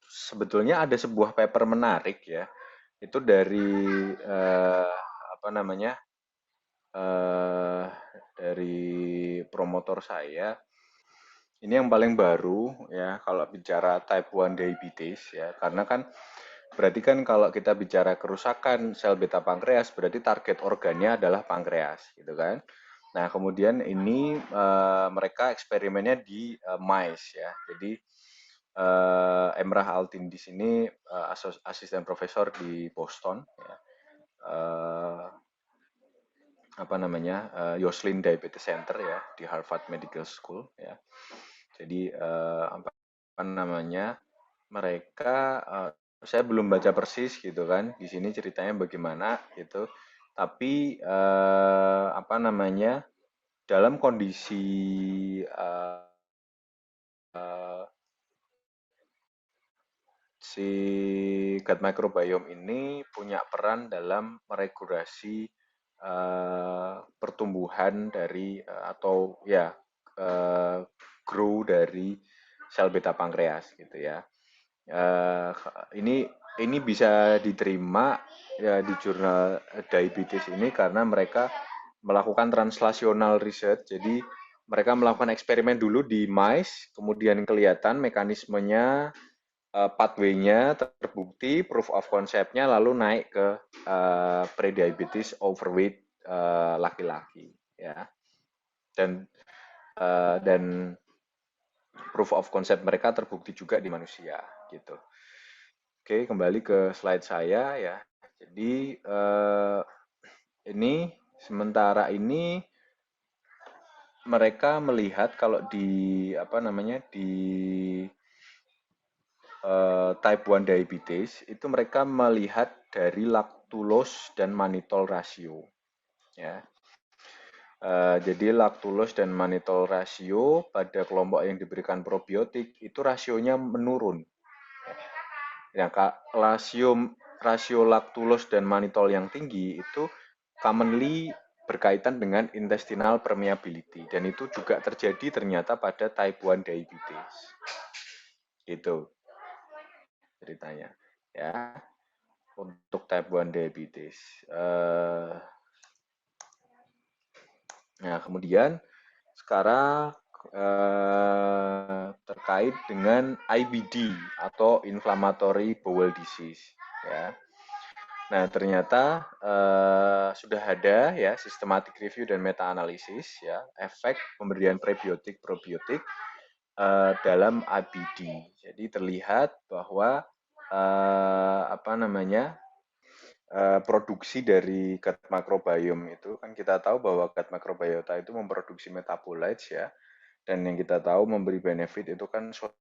sebetulnya ada sebuah paper menarik ya itu dari eh, apa namanya eh, dari promotor saya. Ini yang paling baru ya kalau bicara type 1 diabetes ya. Karena kan berarti kan kalau kita bicara kerusakan sel beta pankreas berarti target organnya adalah pankreas gitu kan. Nah, kemudian ini mereka eksperimennya di mice ya. Jadi Emrah Altin di sini asisten profesor di Boston ya. Eh, Yoslin Diabetes Center ya di Harvard Medical School ya. Jadi mereka saya belum baca persis gitu kan di sini ceritanya bagaimana gitu. Tapi dalam kondisi eh, eh, si gut microbiome ini punya peran dalam meregulasi pertumbuhan dari atau ya eh, grow dari sel beta pankreas gitu ya. Eh, ini ini bisa diterima ya di jurnal diabetes ini karena mereka melakukan translational research. Jadi mereka melakukan eksperimen dulu di mice, kemudian kelihatan mekanismenya pathway-nya terbukti, proof of concept-nya lalu naik ke prediabetes overweight laki-laki ya. Dan proof of concept mereka terbukti juga di manusia gitu. Oke, kembali ke slide saya ya. Jadi ini sementara ini mereka melihat kalau di type 1 diabetes itu mereka melihat dari lactulose dan mannitol rasio. Ya. Jadi lactulose dan mannitol rasio pada kelompok yang diberikan probiotik itu rasionya menurun. Ya, rasio lactulose dan mannitol yang tinggi itu commonly berkaitan dengan intestinal permeability dan itu juga terjadi ternyata pada type 1 diabetes. Itu ceritanya. Ya, untuk type 1 diabetes. Nah, kemudian sekarang terkait dengan IBD atau inflammatory bowel disease. Ya. Nah, ternyata sudah ada ya systematic review dan meta analisis ya efek pemberian prebiotik probiotik dalam IBD. Jadi terlihat bahwa apa namanya produksi dari gut microbiome itu kan kita tahu bahwa gut microbiota itu memproduksi metabolites ya dan yang kita tahu memberi benefit itu kan short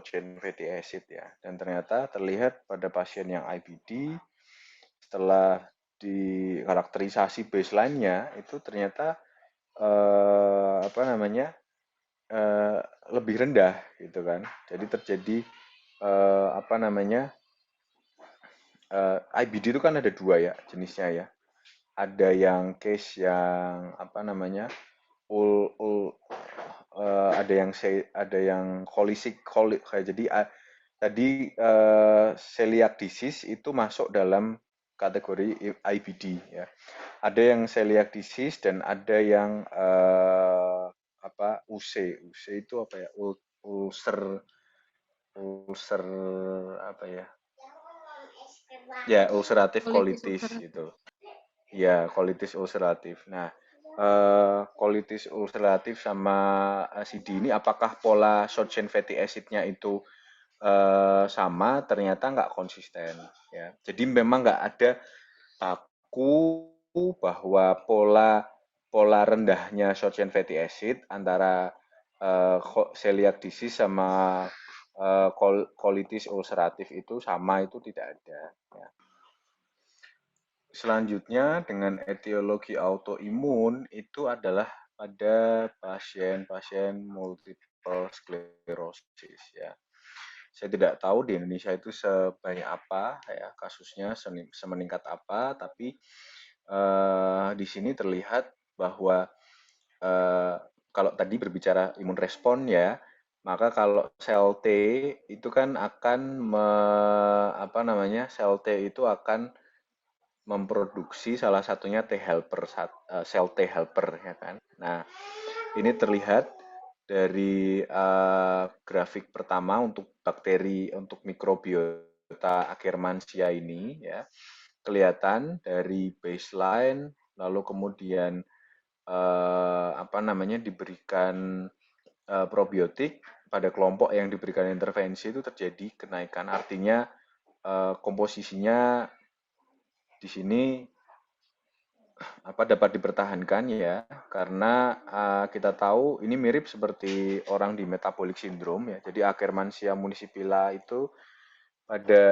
chain fatty acid ya dan ternyata terlihat pada pasien yang IBD setelah dikarakterisasi baseline-nya itu ternyata apa namanya lebih rendah gitu kan jadi terjadi apa namanya IBD itu kan ada dua ya jenisnya ya ada yang case yang apa namanya ada yang kayak jadi tadi celiac disease itu masuk dalam kategori IBD ya. Ada yang celiac disease dan ada yang apa UC itu apa ya ulcer ulcer apa ya ya ulcerative Colitis colitis ulceratif. itu. Ya, kolitis ulceratif. Nah, kolitis ulceratif sama CD ini apakah pola short chain fatty acid-nya itu sama? Ternyata nggak konsisten. Ya. Jadi memang nggak ada baku bahwa pola pola rendahnya short chain fatty acid antara celiac disease sama kolitis ulceratif itu sama itu tidak ada. Ya. Selanjutnya dengan etiologi autoimun itu adalah pada pasien-pasien multiple sclerosis ya. Saya tidak tahu di Indonesia itu sebanyak apa ya kasusnya semeningkat apa, tapi di sini terlihat bahwa eh, kalau tadi berbicara imun respon ya, maka kalau sel T itu kan akan apa namanya sel T itu akan memproduksi salah satunya T helper sel T helper ya kan. Nah, ini terlihat dari grafik pertama untuk bakteri untuk mikrobiota Akkermansia ini ya. Kelihatan dari baseline lalu kemudian apa namanya diberikan probiotik pada kelompok yang diberikan intervensi itu terjadi kenaikan artinya komposisinya di sini apa dapat dipertahankan ya karena kita tahu ini mirip seperti orang di metabolic syndrome ya. Jadi Akkermansia municipila itu pada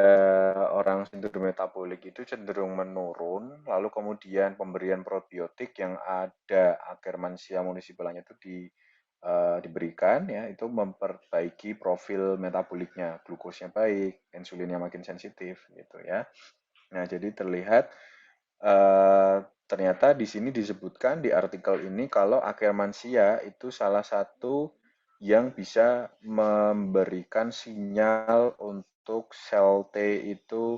orang sindrom metabolik itu cenderung menurun, lalu kemudian pemberian probiotik yang ada Akkermansia municipalanya itu diberikan ya, itu memperbaiki profil metaboliknya, glukosnya baik, insulinnya makin sensitif gitu ya. Nah, jadi terlihat ternyata di sini disebutkan di artikel ini kalau Akkermansia itu salah satu yang bisa memberikan sinyal untuk sel T itu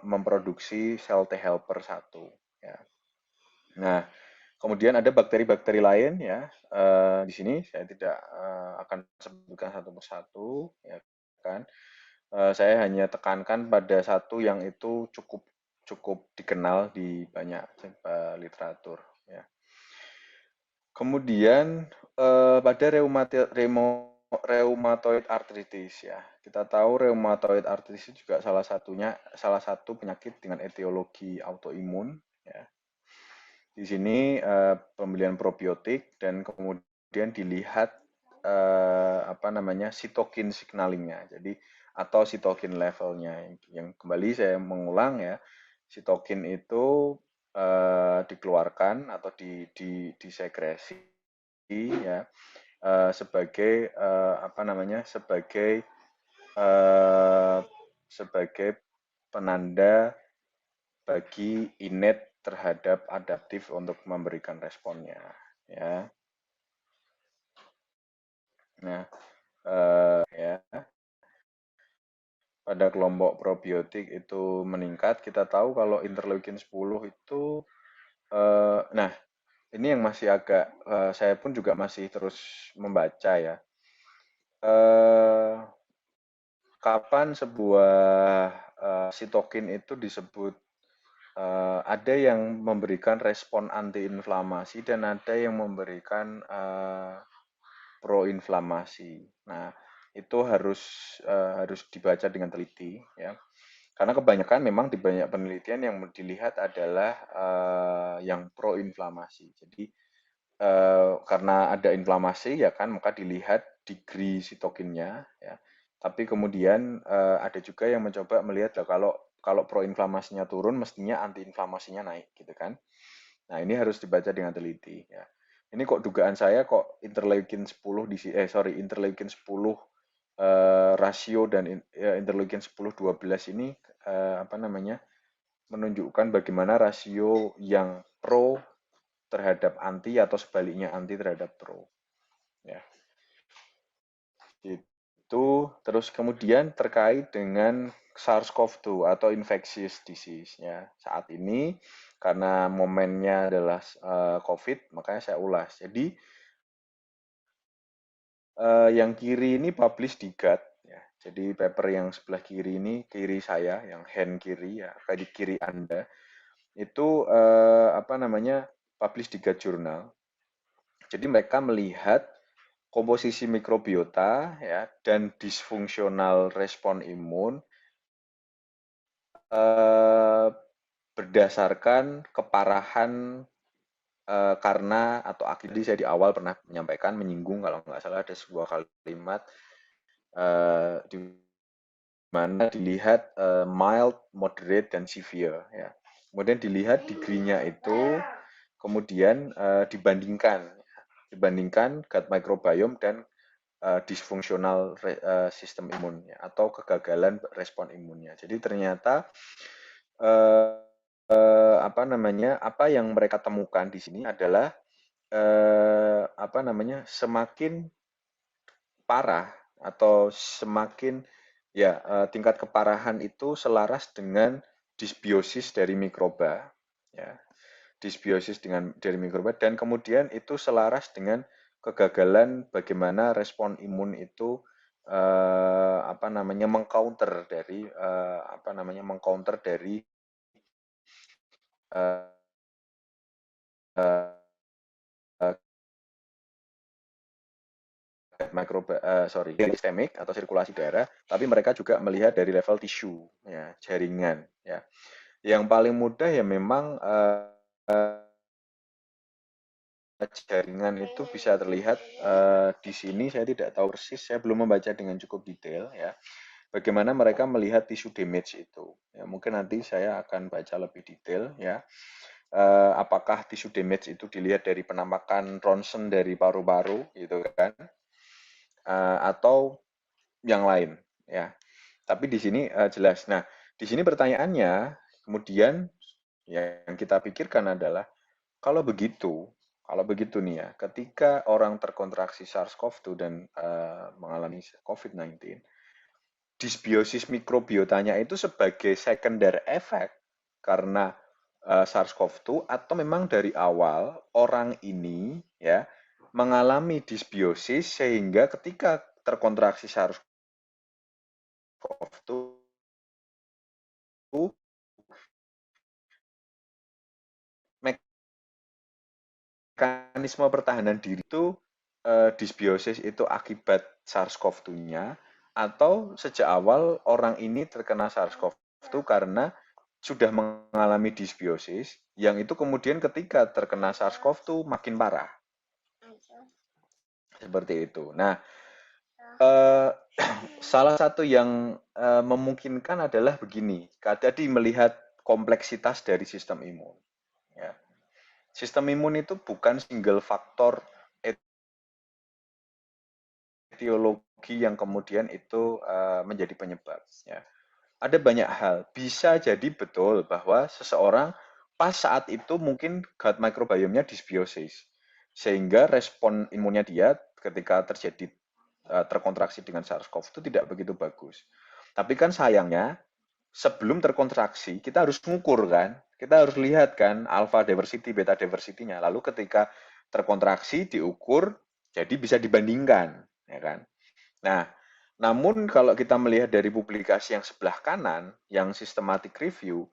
memproduksi sel T helper 1 ya. Nah, kemudian ada bakteri-bakteri lain ya. Di sini saya tidak akan sebutkan satu persatu ya kan. Saya hanya tekankan pada satu yang itu cukup cukup dikenal di banyak literatur ya. Kemudian pada rheumatoid arthritis ya. Kita tahu rheumatoid arthritis juga salah satu penyakit dengan etiologi autoimun ya. Di sini pembelian probiotik dan kemudian dilihat apa namanya sitokin signalingnya. Jadi atau sitokin levelnya. Yang kembali saya mengulang ya, sitokin itu dikeluarkan atau disekresi ya sebagai apa namanya eh, sebagai penanda bagi innate terhadap adaptif untuk memberikan responnya ya. Nah, ya pada kelompok probiotik itu meningkat, kita tahu kalau interleukin 10 itu nah ini yang masih agak saya pun juga masih terus membaca ya. Eh, Kapan sebuah sitokin itu disebut ada yang memberikan respon antiinflamasi dan ada yang memberikan proinflamasi. Nah, itu harus dibaca dengan teliti ya. Karena kebanyakan memang di banyak penelitian yang dilihat adalah yang proinflamasi. Jadi karena ada inflamasi ya kan, maka dilihat degree sitokinnya ya. Tapi kemudian ada juga yang mencoba melihat lah, kalau proinflamasinya turun, mestinya antiinflamasinya naik gitu kan. Nah, ini harus dibaca dengan teliti ya. Ini kok dugaan saya kok interleukin 10 interleukin 10 rasio dan interleukin 10 12 ini apa namanya? Menunjukkan bagaimana rasio yang pro terhadap anti atau sebaliknya anti terhadap pro ya. Itu terus kemudian terkait dengan SARS-CoV-2 atau infectious disease ya. Saat ini karena momennya adalah COVID, makanya saya ulas. Jadi yang kiri ini publish di GAT ya. Jadi paper yang sebelah kiri ini, kiri saya, yang hand kiri ya, kayak di kiri Anda, itu apa namanya publish di GAT Journal. Jadi mereka melihat komposisi mikrobiota ya dan disfungsional respon imun eh, berdasarkan keparahan karena atau akibat. Saya di awal pernah menyampaikan menyinggung kalau nggak salah ada sebuah kalimat di mana dilihat mild, moderate, dan severe ya. Kemudian dilihat degree-nya itu, kemudian dibandingkan gut microbiome dan disfungsional sistem imunnya atau kegagalan respon imunnya. Jadi ternyata eh, apa namanya apa yang mereka temukan di sini adalah apa namanya semakin parah atau semakin ya tingkat keparahan itu selaras dengan disbiosis dari mikroba ya disbiosis dari mikroba dan kemudian itu selaras dengan kegagalan bagaimana respon imun itu apa namanya mengcounter dari apa namanya mengcounter dari eh, eh, mikroba sistemik atau sirkulasi darah, tapi mereka juga melihat dari level tisu ya jaringan ya. Yang paling mudah ya memang jaringan itu bisa terlihat di sini. Saya tidak tahu persis, saya belum membaca dengan cukup detail ya. Bagaimana mereka melihat tisu damage itu? Ya, mungkin nanti saya akan baca lebih detail ya. Apakah tisu damage itu dilihat dari penampakan ronsen dari paru-paru gitu kan? Atau yang lain ya. Tapi di sini jelas. Nah, di sini pertanyaannya kemudian yang kita pikirkan adalah kalau begitu nih ya, ketika orang terkontraksi SARS-CoV-2 dan mengalami COVID-19, disbiosis mikrobiotanya itu sebagai secondary effect karena SARS-CoV-2 atau memang dari awal orang ini ya mengalami disbiosis sehingga ketika terkontraksi SARS-CoV-2 mekanisme pertahanan diri itu disbiosis itu akibat SARS-CoV-2-nya atau sejak awal orang ini terkena SARS-CoV-2 karena sudah mengalami disbiosis yang itu kemudian ketika terkena SARS-CoV-2 makin parah. seperti itu. Nah, eh, salah satu yang memungkinkan adalah begini. Tadi melihat kompleksitas dari sistem imun. Ya. Sistem imun itu bukan single faktor etiologi yang kemudian itu menjadi penyebab. Ya. Ada banyak hal. Bisa jadi betul bahwa seseorang pas saat itu mungkin gut microbiome-nya dysbiosis. Sehingga respon imunnya dia ketika terjadi terkontraksi dengan SARS-CoV itu tidak begitu bagus. Tapi kan sayangnya sebelum terkontraksi kita harus mengukur kan. Kita harus lihat kan alpha diversity, beta diversity-nya. Lalu ketika terkontraksi diukur jadi bisa dibandingkan, ya kan? Nah, namun kalau kita melihat dari publikasi yang sebelah kanan, yang systematic review,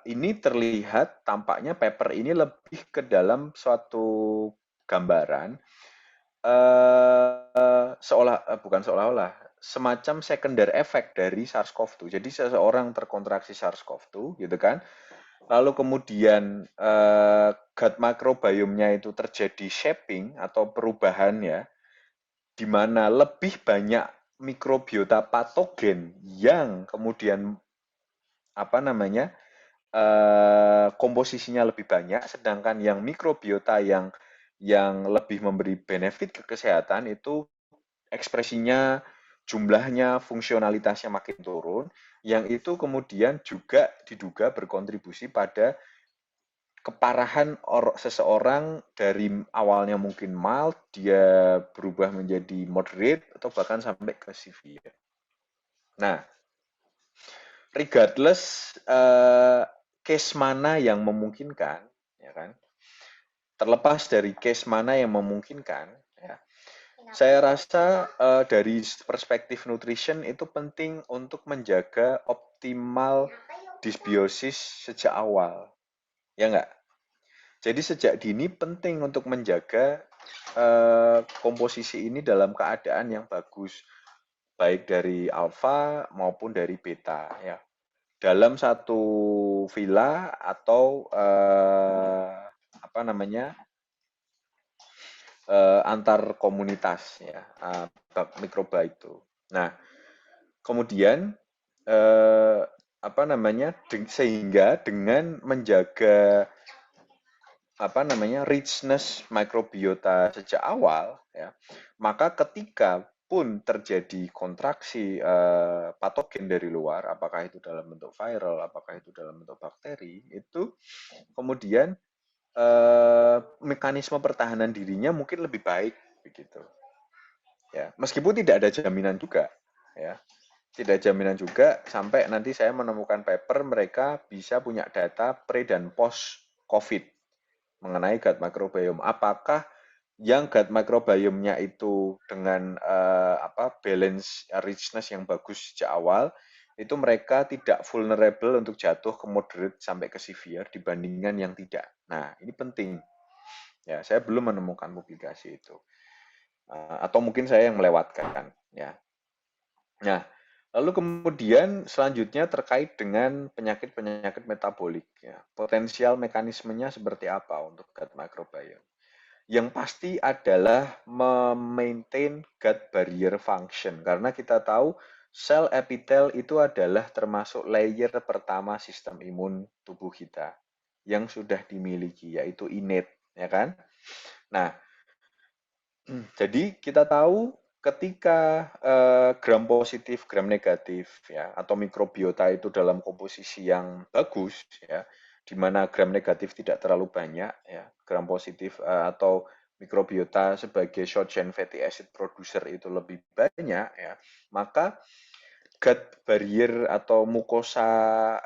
ini terlihat tampaknya paper ini lebih ke dalam suatu gambaran bukan seolah-olah, semacam secondary effect dari SARS-CoV-2. Jadi seseorang terkontraksi SARS-CoV-2, gitu kan, lalu kemudian gut microbiome-nya itu terjadi shaping atau perubahan ya, di mana lebih banyak mikrobiota patogen yang kemudian apa namanya komposisinya lebih banyak, sedangkan yang mikrobiota yang lebih memberi benefit ke kesehatan itu ekspresinya, jumlahnya, fungsionalitasnya makin turun, yang itu kemudian juga diduga berkontribusi pada keparahan seseorang dari awalnya mungkin mild, dia berubah menjadi moderate, atau bahkan sampai ke severe. Nah, regardless case mana yang memungkinkan, ya kan? Terlepas dari case mana yang memungkinkan, ya, saya rasa dari perspektif nutrition itu penting untuk menjaga optimal dysbiosis sejak awal, ya enggak? Jadi sejak dini penting untuk menjaga komposisi ini dalam keadaan yang bagus, baik dari alfa maupun dari beta, ya. Dalam satu villa atau apa namanya antar komunitas ya mikroba itu. Nah, kemudian apa namanya sehingga dengan menjaga apa namanya richness mikrobiota sejak awal ya, maka ketika pun terjadi kontraksi patogen dari luar, apakah itu dalam bentuk viral, apakah itu dalam bentuk bakteri, itu kemudian mekanisme pertahanan dirinya mungkin lebih baik begitu. Ya, meskipun tidak ada jaminan juga, ya. Tidak jaminan juga sampai nanti saya menemukan paper mereka bisa punya data pre dan post COVID mengenai gut microbiome. Apakah yang gut microbiome-nya itu dengan balance richness yang bagus sejak awal, itu mereka tidak vulnerable untuk jatuh ke moderate sampai ke severe dibandingkan yang tidak. Nah, ini penting. Ya, saya belum menemukan publikasi itu. Atau mungkin saya yang melewatkan, ya. Nah, lalu kemudian selanjutnya terkait dengan penyakit-penyakit metabolik, ya. Potensial mekanismenya seperti apa untuk gut microbiome? Yang pasti adalah memaintain gut barrier function, karena kita tahu sel epitel itu adalah termasuk layer pertama sistem imun tubuh kita yang sudah dimiliki, yaitu innate, ya kan? Nah, jadi kita tahu ketika gram positif, gram negatif, ya, atau mikrobiota itu dalam komposisi yang bagus, ya, di mana gram negatif tidak terlalu banyak, ya, gram positif atau mikrobiota sebagai short chain fatty acid producer itu lebih banyak, ya, maka gut barrier atau mukosa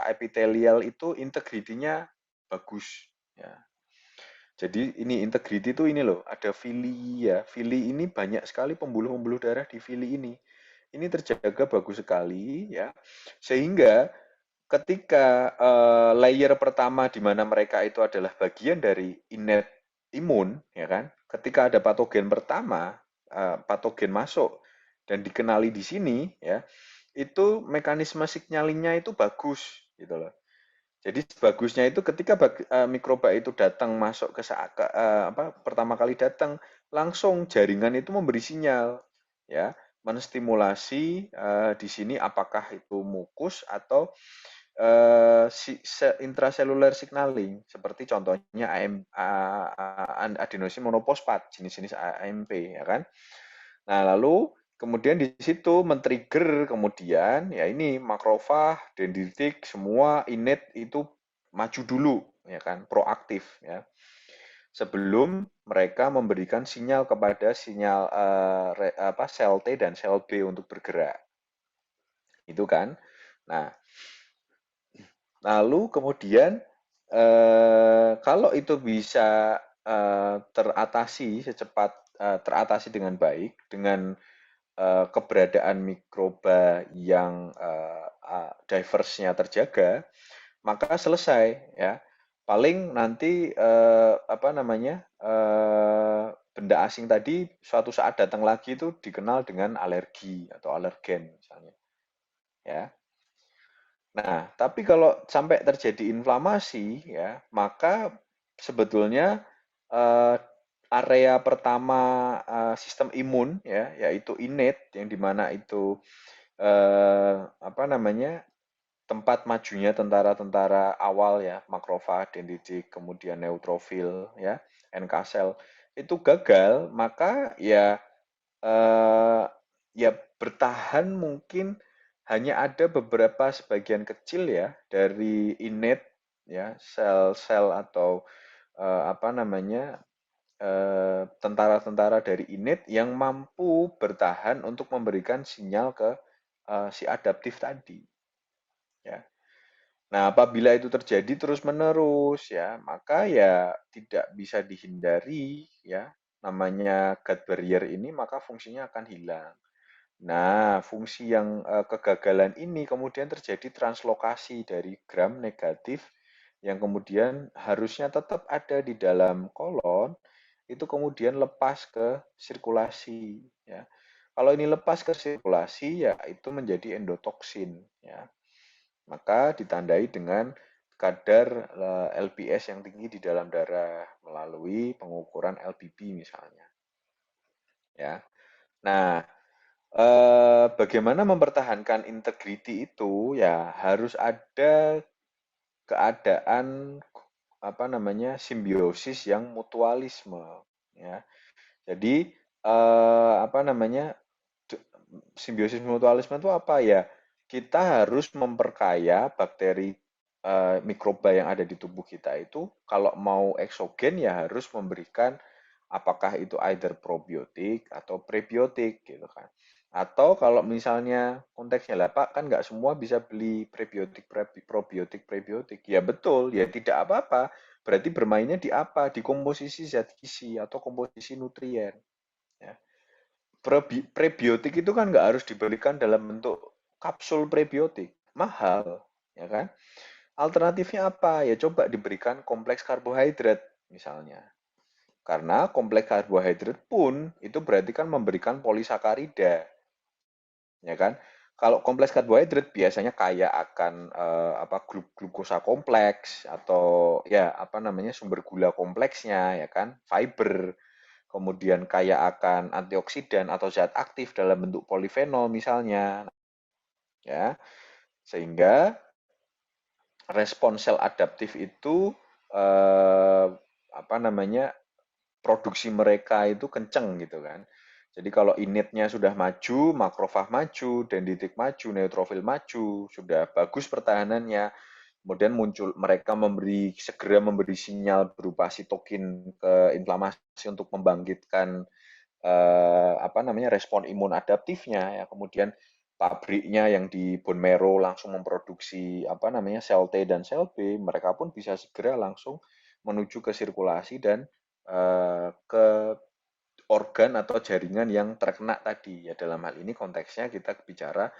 epitelial itu integritinya bagus, ya. Jadi ini integrity itu ini loh, ada villi ya. Villi ini banyak sekali pembuluh-pembuluh darah di villi ini. Ini terjaga bagus sekali ya. Sehingga ketika layer pertama di mana mereka itu adalah bagian dari innate imun ya kan. Ketika ada patogen pertama, patogen masuk dan dikenali di sini ya, itu mekanisme signalingnya itu bagus gitu loh. Jadi bagusnya itu ketika mikroba itu datang masuk ke saat apa pertama kali datang, langsung jaringan itu memberi sinyal, ya, menstimulasi di sini apakah itu mukus atau intracellular signaling seperti contohnya adenosine monofosfat jenis-jenis AMP, ya kan. Nah, lalu kemudian di situ men-trigger kemudian ya ini makrofag, dendritik, semua innate itu maju dulu, ya kan, proaktif, ya, sebelum mereka memberikan sinyal kepada sinyal sel T dan sel B untuk bergerak. Itu kan. Nah, lalu kemudian kalau itu bisa teratasi teratasi dengan baik dengan keberadaan mikroba yang diverse-nya terjaga, maka selesai, ya. Paling nanti apa namanya benda asing tadi suatu saat datang lagi itu dikenal dengan alergi atau alergen misalnya, ya. Nah, tapi kalau sampai terjadi inflamasi, ya, maka sebetulnya eh, area pertama sistem imun, ya, yaitu innate, yang dimana itu apa namanya tempat majunya tentara-tentara awal, ya, makrofag, dendritik, kemudian neutrofil, ya, NK cell itu gagal, maka ya eh, ya bertahan mungkin hanya ada beberapa sebagian kecil, ya, dari innate, ya, sel-sel atau apa namanya tentara-tentara dari innate yang mampu bertahan untuk memberikan sinyal ke si adaptif tadi, ya. Nah, apabila itu terjadi terus-menerus, ya, maka ya tidak bisa dihindari, ya, namanya gut barrier ini, maka fungsinya akan hilang. Nah, fungsi yang kegagalan ini kemudian terjadi translokasi dari gram negatif yang kemudian harusnya tetap ada di dalam kolon, itu kemudian lepas ke sirkulasi, ya. Kalau ini lepas ke sirkulasi, ya itu menjadi endotoksin, ya. Maka ditandai dengan kadar LPS yang tinggi di dalam darah melalui pengukuran LPB misalnya, ya. Nah, bagaimana mempertahankan integriti itu, ya harus ada keadaan apa namanya simbiosis yang mutualisme, ya. Jadi apa namanya simbiosis mutualisme itu apa, ya? Kita harus memperkaya bakteri mikroba yang ada di tubuh kita itu, kalau mau eksogen ya harus memberikan apakah itu either probiotik atau prebiotik gitu kan. Atau kalau misalnya konteksnya lah Pak kan nggak semua bisa beli prebiotik, probiotik, prebiotik. Ya betul, ya tidak apa-apa. Berarti bermainnya di apa? Di komposisi zat gizi atau komposisi nutrien. Ya. Prebiotik itu kan nggak harus diberikan dalam bentuk kapsul prebiotik, mahal, ya kan? Alternatifnya apa? Ya coba diberikan kompleks karbohidrat misalnya. Karena kompleks karbohidrat pun itu berarti kan memberikan polisakarida, ya kan? Kalau kompleks karbohidrat biasanya kaya akan apa glukosa kompleks atau ya apa namanya sumber gula kompleksnya, ya kan? Fiber, kemudian kaya akan antioksidan atau zat aktif dalam bentuk polifenol misalnya, ya, sehingga respon sel adaptif itu eh, apa namanya produksi mereka itu kenceng gitu kan. Jadi kalau initnya sudah maju, makrofag maju, dendritik maju, neutrofil maju, sudah bagus pertahanannya, kemudian muncul mereka segera memberi sinyal berupa sitokin ke inflamasi untuk membangkitkan apa namanya respon imun adaptifnya, ya, kemudian pabriknya yang di bone marrow langsung memproduksi apa namanya sel T dan sel B, mereka pun bisa segera langsung menuju ke sirkulasi dan ke organ atau jaringan yang terkena tadi, ya, dalam hal ini konteksnya kita bicara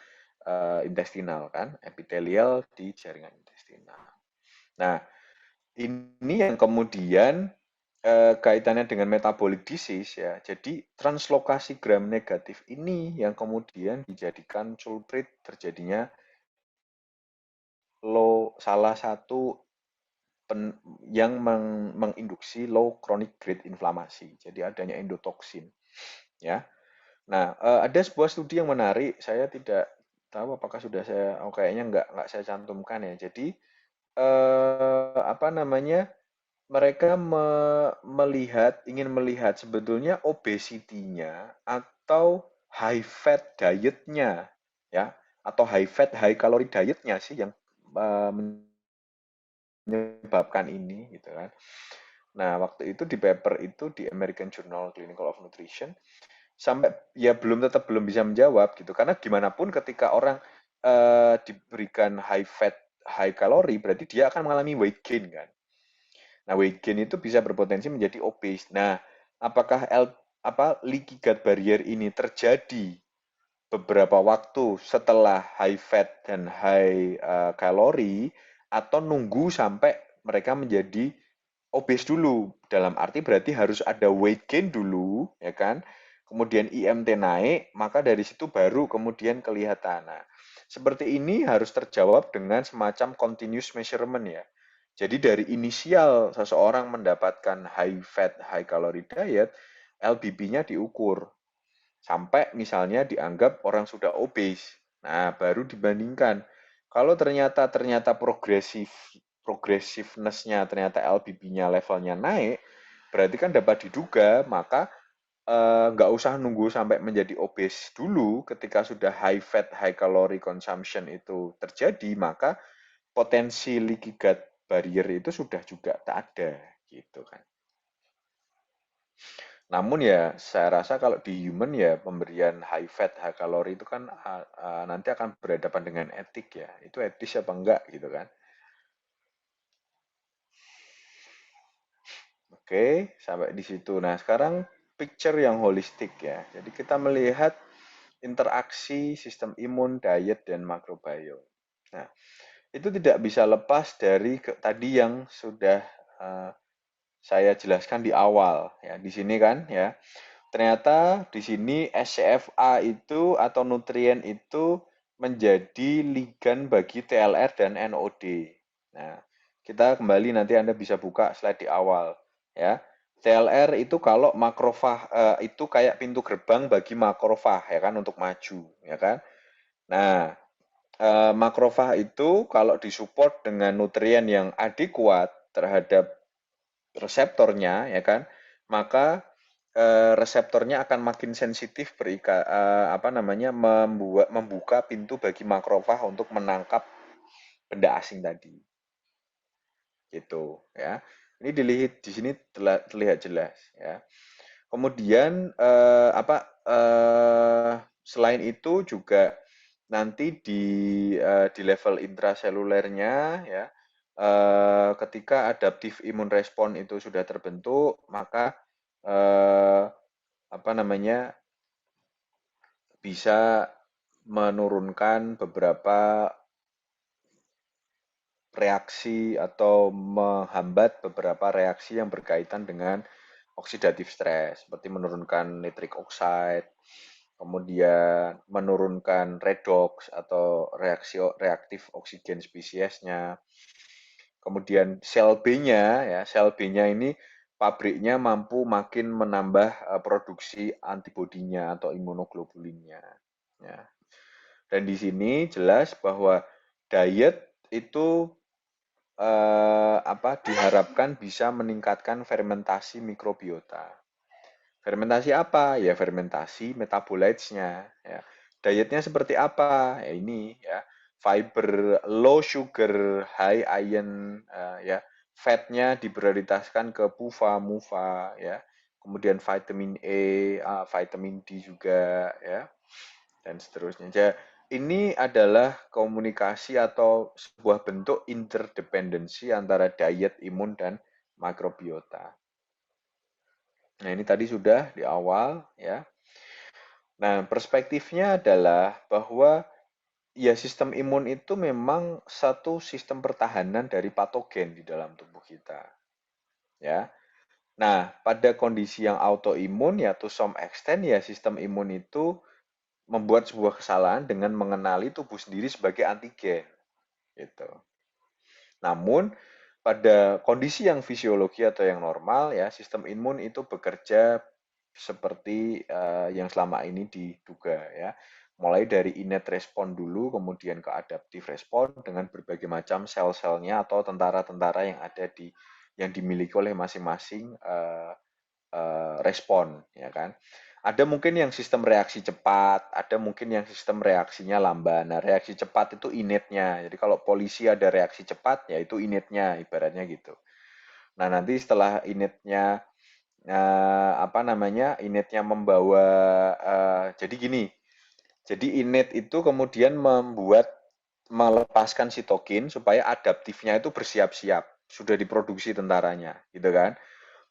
intestinal kan, epitelial di jaringan intestinal. Nah, ini yang kemudian kaitannya dengan metabolic disease, ya. Jadi translokasi gram negatif ini yang kemudian dijadikan culprit terjadinya salah satu yang menginduksi low chronic grade inflamasi. Jadi adanya endotoksin, ya. Nah, ada sebuah studi yang menarik. Saya tidak tahu apakah sudah saya, oh kayaknya nggak saya cantumkan ya. Jadi apa namanya? Mereka ingin melihat sebetulnya obesity-nya atau high fat diet-nya, ya, atau high fat high calorie diet-nya sih yang eh, menyebabkan ini gitu kan. Nah, waktu itu di paper itu di American Journal Clinical of Nutrition sampai ya tetap belum bisa menjawab gitu. Karena gimana pun ketika orang diberikan high fat high calorie berarti dia akan mengalami weight gain kan. Nah, weight gain itu bisa berpotensi menjadi obese. Nah, apakah leaky gut barrier ini terjadi beberapa waktu setelah high fat dan high kalori atau nunggu sampai mereka menjadi obes dulu? Dalam arti berarti harus ada weight gain dulu, ya kan? Kemudian IMT naik, maka dari situ baru kemudian kelihatan. Nah, seperti ini harus terjawab dengan semacam continuous measurement ya. Jadi dari inisial seseorang mendapatkan high fat, high calorie diet, LBB-nya diukur sampai misalnya dianggap orang sudah obes. Nah, baru dibandingkan. Kalau ternyata progressiveness-nya ternyata LBB-nya levelnya naik, berarti kan dapat diduga, maka nggak usah nunggu sampai menjadi obes dulu. Ketika sudah high fat, high calorie consumption itu terjadi, maka potensi leaky gut barrier itu sudah juga tak ada, gitu kan. Namun ya saya rasa kalau di human ya pemberian high fat, high calorie itu kan nanti akan berhadapan dengan etik ya. Itu etis apa enggak gitu kan. Oke, sampai di situ. Nah, sekarang picture yang holistik ya. Jadi kita melihat interaksi sistem imun, diet, dan makrobiome. Nah, itu tidak bisa lepas dari tadi yang sudah eh, saya jelaskan di awal ya. Di sini kan ya. Ternyata di sini SCFA itu atau nutrien itu menjadi ligan bagi TLR dan NOD. Nah, kita kembali nanti Anda bisa buka slide di awal ya. TLR itu kalau makrofag itu kayak pintu gerbang bagi makrofag ya kan untuk maju ya kan. Nah, makrofag itu kalau disupport dengan nutrien yang adekuat terhadap reseptornya ya kan, maka reseptornya akan makin sensitif apa namanya membuka pintu bagi makrofag untuk menangkap benda asing tadi gitu ya. Ini dilihat di sini terlihat jelas ya. Kemudian selain itu juga nanti di level intraselulernya ya ketika adaptive immune response itu sudah terbentuk maka eh, apa namanya bisa menurunkan beberapa reaksi atau menghambat beberapa reaksi yang berkaitan dengan oksidatif stres, seperti menurunkan nitric oxide, kemudian menurunkan redox atau reaksi reaktif oksigen spesiesnya. Kemudian sel B-nya ya, sel B-nya ini pabriknya mampu makin menambah produksi antibodinya atau imunoglobulinnya. Ya. Dan di sini jelas bahwa diet itu diharapkan bisa meningkatkan fermentasi mikrobiota. Fermentasi apa? Ya fermentasi metabolites-nya. Ya. Dietnya seperti apa? Ya ini ya fiber, low sugar, high iron, ya fatnya diprioritaskan ke PUFA, MUFA, ya. Kemudian vitamin E, vitamin D juga, ya, dan seterusnya. Ini adalah komunikasi atau sebuah bentuk interdependensi antara diet, imun, dan makrobiota. Nah, ini tadi sudah di awal ya. Nah, perspektifnya adalah bahwa ya sistem imun itu memang satu sistem pertahanan dari patogen di dalam tubuh kita. Ya. Nah, pada kondisi yang autoimun ya to some extent ya sistem imun itu membuat sebuah kesalahan dengan mengenali tubuh sendiri sebagai antigen gitu. Namun pada kondisi yang fisiologi atau yang normal ya, sistem imun itu bekerja seperti yang selama ini diduga ya. Mulai dari innate respon dulu, kemudian ke adaptive respon dengan berbagai macam sel-selnya atau tentara-tentara yang ada di yang dimiliki oleh masing-masing respon, ya kan? Ada mungkin yang sistem reaksi cepat, ada mungkin yang sistem reaksinya lamban. Nah, reaksi cepat itu innate-nya. Jadi kalau polisi ada reaksi cepat, ya itu innate-nya, ibaratnya gitu. Nah, nanti setelah innate-nya apa namanya? Innate-nya membawa jadi gini. Jadi innate itu kemudian melepaskan sitokin supaya adaptifnya itu bersiap-siap, sudah diproduksi tentaranya, gitu kan?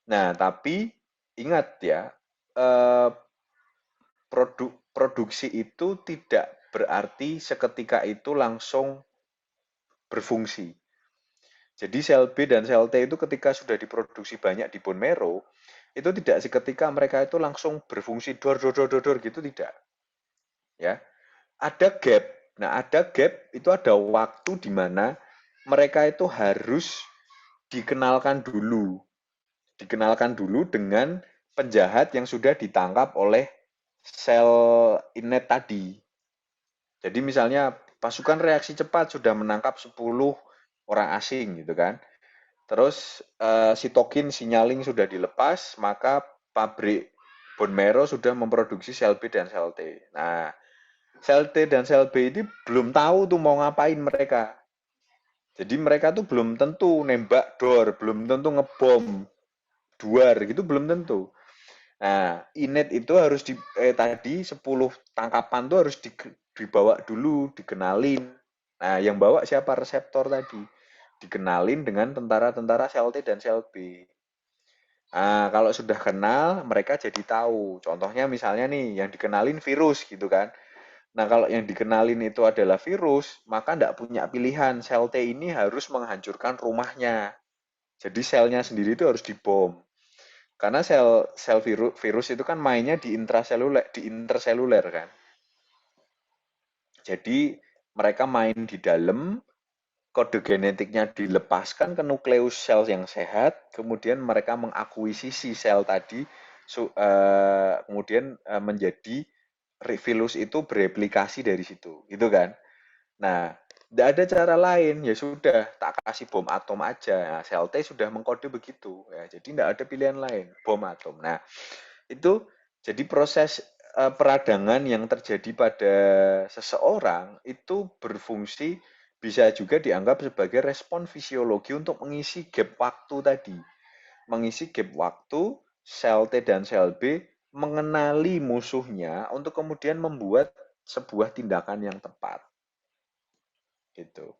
Nah, tapi ingat ya, eh, produksi itu tidak berarti seketika itu langsung berfungsi. Jadi sel B dan sel T itu ketika sudah diproduksi banyak di bone marrow, itu tidak seketika mereka itu langsung berfungsi dor dor dor dor, dor gitu, tidak, ya. Ada gap. Nah, ada gap itu ada waktu di mana mereka itu harus dikenalkan dulu. Dikenalkan dulu dengan penjahat yang sudah ditangkap oleh sel innate tadi. Jadi misalnya pasukan reaksi cepat sudah menangkap 10 orang asing gitu kan. Terus sitokin signaling sudah dilepas, maka pabrik bone marrow sudah memproduksi sel B dan sel T. Nah, sel T dan sel B ini belum tahu tuh mau ngapain mereka. Jadi mereka tuh belum tentu nembak dor, belum tentu ngebom duar gitu, belum tentu. Nah, init itu harus tadi 10 tangkapan tuh harus dibawa dulu, dikenalin. Nah, yang bawa siapa? Reseptor tadi. Dikenalin dengan tentara-tentara sel T dan sel B. Nah, kalau sudah kenal, mereka jadi tahu. Contohnya misalnya nih, yang dikenalin virus gitu kan. Nah, kalau yang dikenalin itu adalah virus, maka tidak punya pilihan. Sel T ini harus menghancurkan rumahnya. Jadi selnya sendiri itu harus dibom. Karena sel virus itu kan mainnya di interseluler kan. Jadi mereka main di dalam, kode genetiknya dilepaskan ke nukleus sel yang sehat, kemudian mereka mengakuisisi sel tadi, kemudian menjadi virus itu bereplikasi dari situ, gitu kan? Nah, tidak ada cara lain, ya sudah, tak kasih bom atom aja. Nah, sel T sudah mengkode begitu, ya. Jadi tidak ada pilihan lain, bom atom. Nah, itu jadi proses peradangan yang terjadi pada seseorang itu berfungsi bisa juga dianggap sebagai respon fisiologi untuk mengisi gap waktu tadi. Mengisi gap waktu sel T dan sel B mengenali musuhnya untuk kemudian membuat sebuah tindakan yang tepat. Gitu.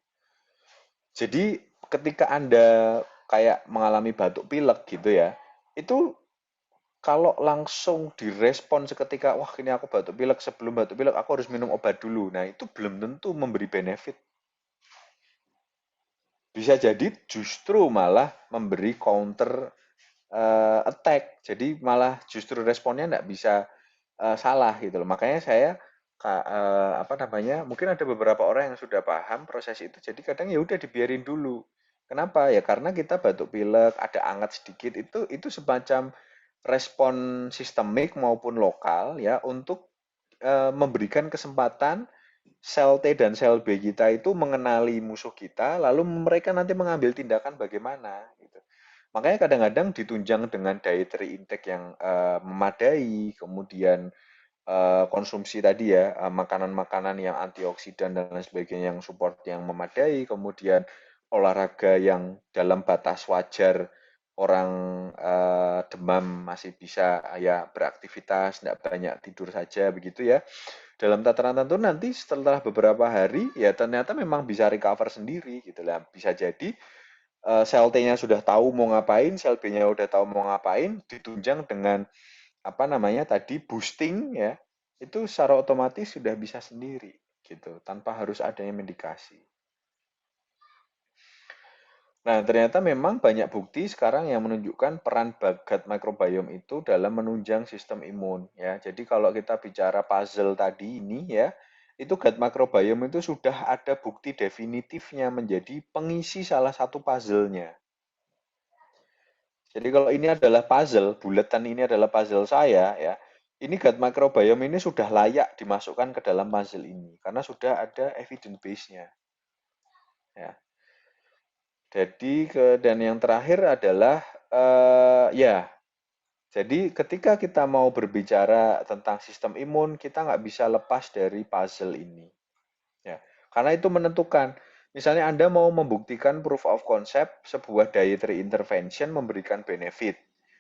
Jadi ketika Anda kayak mengalami batuk pilek gitu ya, itu kalau langsung direspon seketika, wah ini aku batuk pilek, sebelum batuk pilek aku harus minum obat dulu. Nah, itu belum tentu memberi benefit. Bisa jadi justru malah memberi counter attack. Jadi malah justru responnya nggak bisa salah gitu loh. Makanya saya apa namanya? Mungkin ada beberapa orang yang sudah paham proses itu. Jadi kadang ya udah dibiarin dulu. Kenapa? Ya karena kita batuk pilek, ada anget sedikit itu semacam respon sistemik maupun lokal ya untuk memberikan kesempatan sel T dan sel B kita itu mengenali musuh kita, lalu mereka nanti mengambil tindakan bagaimana gitu. Makanya kadang-kadang ditunjang dengan dietary intake yang memadai, kemudian konsumsi tadi ya, makanan-makanan yang antioksidan dan lain sebagainya yang support yang memadai, kemudian olahraga yang dalam batas wajar, orang demam masih bisa ya beraktivitas, tidak banyak tidur saja begitu ya. Dalam tataran tertentu nanti setelah beberapa hari ya ternyata memang bisa recover sendiri gitu lah. Bisa jadi sel T-nya sudah tahu mau ngapain, sel B-nya udah tahu mau ngapain, ditunjang dengan apa namanya tadi boosting ya, itu secara otomatis sudah bisa sendiri gitu, tanpa harus adanya medikasi. Nah, ternyata memang banyak bukti sekarang yang menunjukkan peran gut microbiome itu dalam menunjang sistem imun ya. Jadi kalau kita bicara puzzle tadi ini ya, itu gut microbiome itu sudah ada bukti definitifnya menjadi pengisi salah satu puzzle-nya. Jadi kalau ini adalah puzzle, bulatan ini adalah puzzle saya ya. Ini gut microbiome ini sudah layak dimasukkan ke dalam puzzle ini karena sudah ada evidence base-nya ya. Jadi dan yang terakhir adalah ya. Jadi ketika kita mau berbicara tentang sistem imun, kita nggak bisa lepas dari puzzle ini. Ya, karena itu menentukan. Misalnya Anda mau membuktikan proof of concept sebuah dietary intervention memberikan benefit.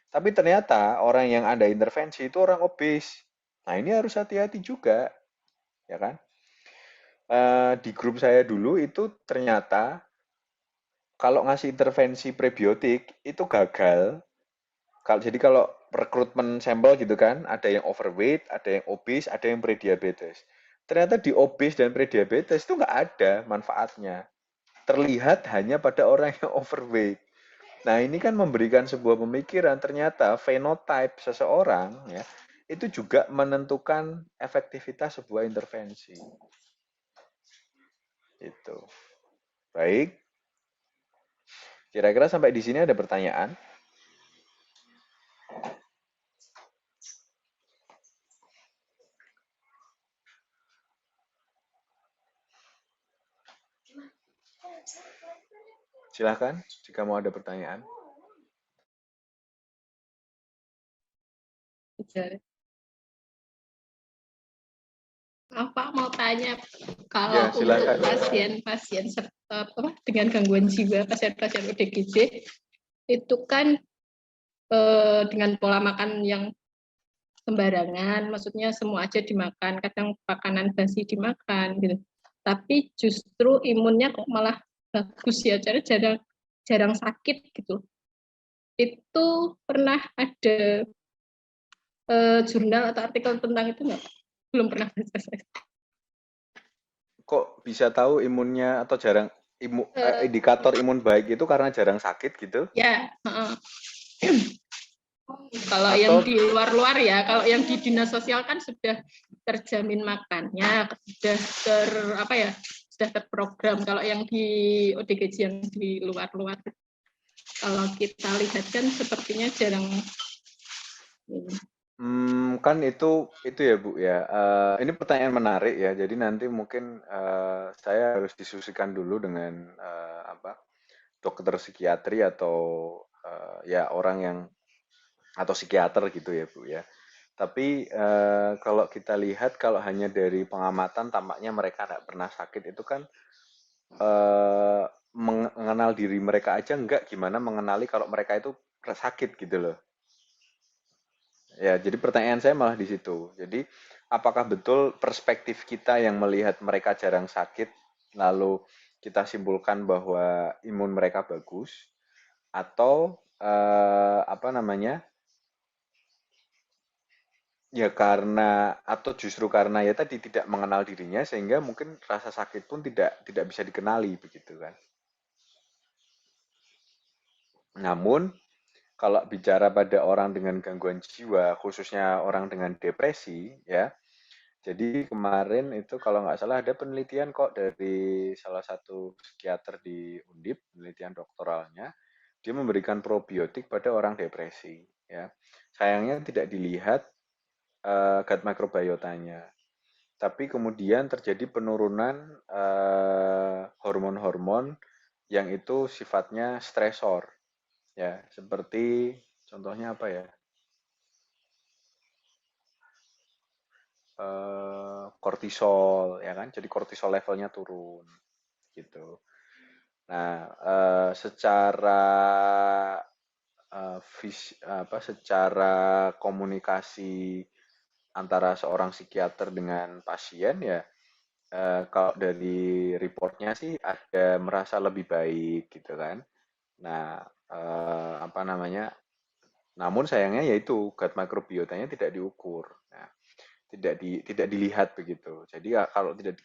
Tapi ternyata orang yang Anda intervensi itu orang obes. Nah, ini harus hati-hati juga, ya kan? Di grup saya dulu itu ternyata kalau ngasih intervensi prebiotik itu gagal. Jadi kalau rekrutmen sampel gitu kan, ada yang overweight, ada yang obes, ada yang prediabetes. Ternyata di obes dan prediabetes itu nggak ada manfaatnya. Terlihat hanya pada orang yang overweight. Nah, ini kan memberikan sebuah pemikiran ternyata phenotype seseorang ya itu juga menentukan efektivitas sebuah intervensi. Itu. Baik, kira-kira sampai di sini ada pertanyaan? Silahkan jika mau ada pertanyaan. Apa mau tanya kalau Ya, untuk silahkan. pasien-pasien dengan gangguan jiwa, pasien-pasien ODGJ itu kan dengan pola makan yang sembarangan, maksudnya semua aja dimakan, kadang makanan basi dimakan gitu. Tapi justru imunnya kok malah bagus ya, jadi jarang sakit gitu. Itu pernah ada jurnal atau artikel tentang itu nggak? Belum pernah baca saya. Kok bisa tahu imunnya atau jarang indikator imun baik itu karena jarang sakit gitu? Ya, kalau yang Atau di luar-luar ya, kalau yang di dinas sosial kan sudah terjamin makannya, sudah terprogram. Kalau yang di ODGJ yang di luar-luar, kalau kita lihat kan sepertinya jarang. kan itu ya Bu ya. Ini pertanyaan menarik ya. Jadi nanti mungkin saya harus diskusikan dulu dengan apa dokter psikiatri atau ya orang yang atau psikiater gitu ya Bu ya. Tapi kalau kita lihat kalau hanya dari pengamatan tampaknya mereka tidak pernah sakit itu kan eh, mengenal diri mereka aja enggak gimana mengenali kalau mereka itu sakit gitu loh. Ya, jadi pertanyaan saya malah di situ. Jadi, apakah betul perspektif kita yang melihat mereka jarang sakit, lalu kita simpulkan bahwa imun mereka bagus, atau apa namanya? Ya karena atau justru karena ya tadi tidak mengenal dirinya sehingga mungkin rasa sakit pun tidak bisa dikenali begitu kan. Namun kalau bicara pada orang dengan gangguan jiwa, khususnya orang dengan depresi, ya, jadi kemarin itu kalau nggak salah ada penelitian kok dari salah satu psikiater di Undip, penelitian doktoralnya, dia memberikan probiotik pada orang depresi. Ya, sayangnya tidak dilihat gut microbiotanya, tapi kemudian terjadi penurunan hormon-hormon yang itu sifatnya stresor, ya, seperti contohnya apa ya? Kortisol ya kan, jadi kortisol levelnya turun gitu. Nah, secara secara komunikasi antara seorang psikiater dengan pasien ya, kalau dari reportnya sih ada merasa lebih baik gitu kan. Nah, apa namanya? Namun sayangnya yaitu gut microbiotanya tidak diukur. Nah, tidak dilihat begitu. Jadi ya,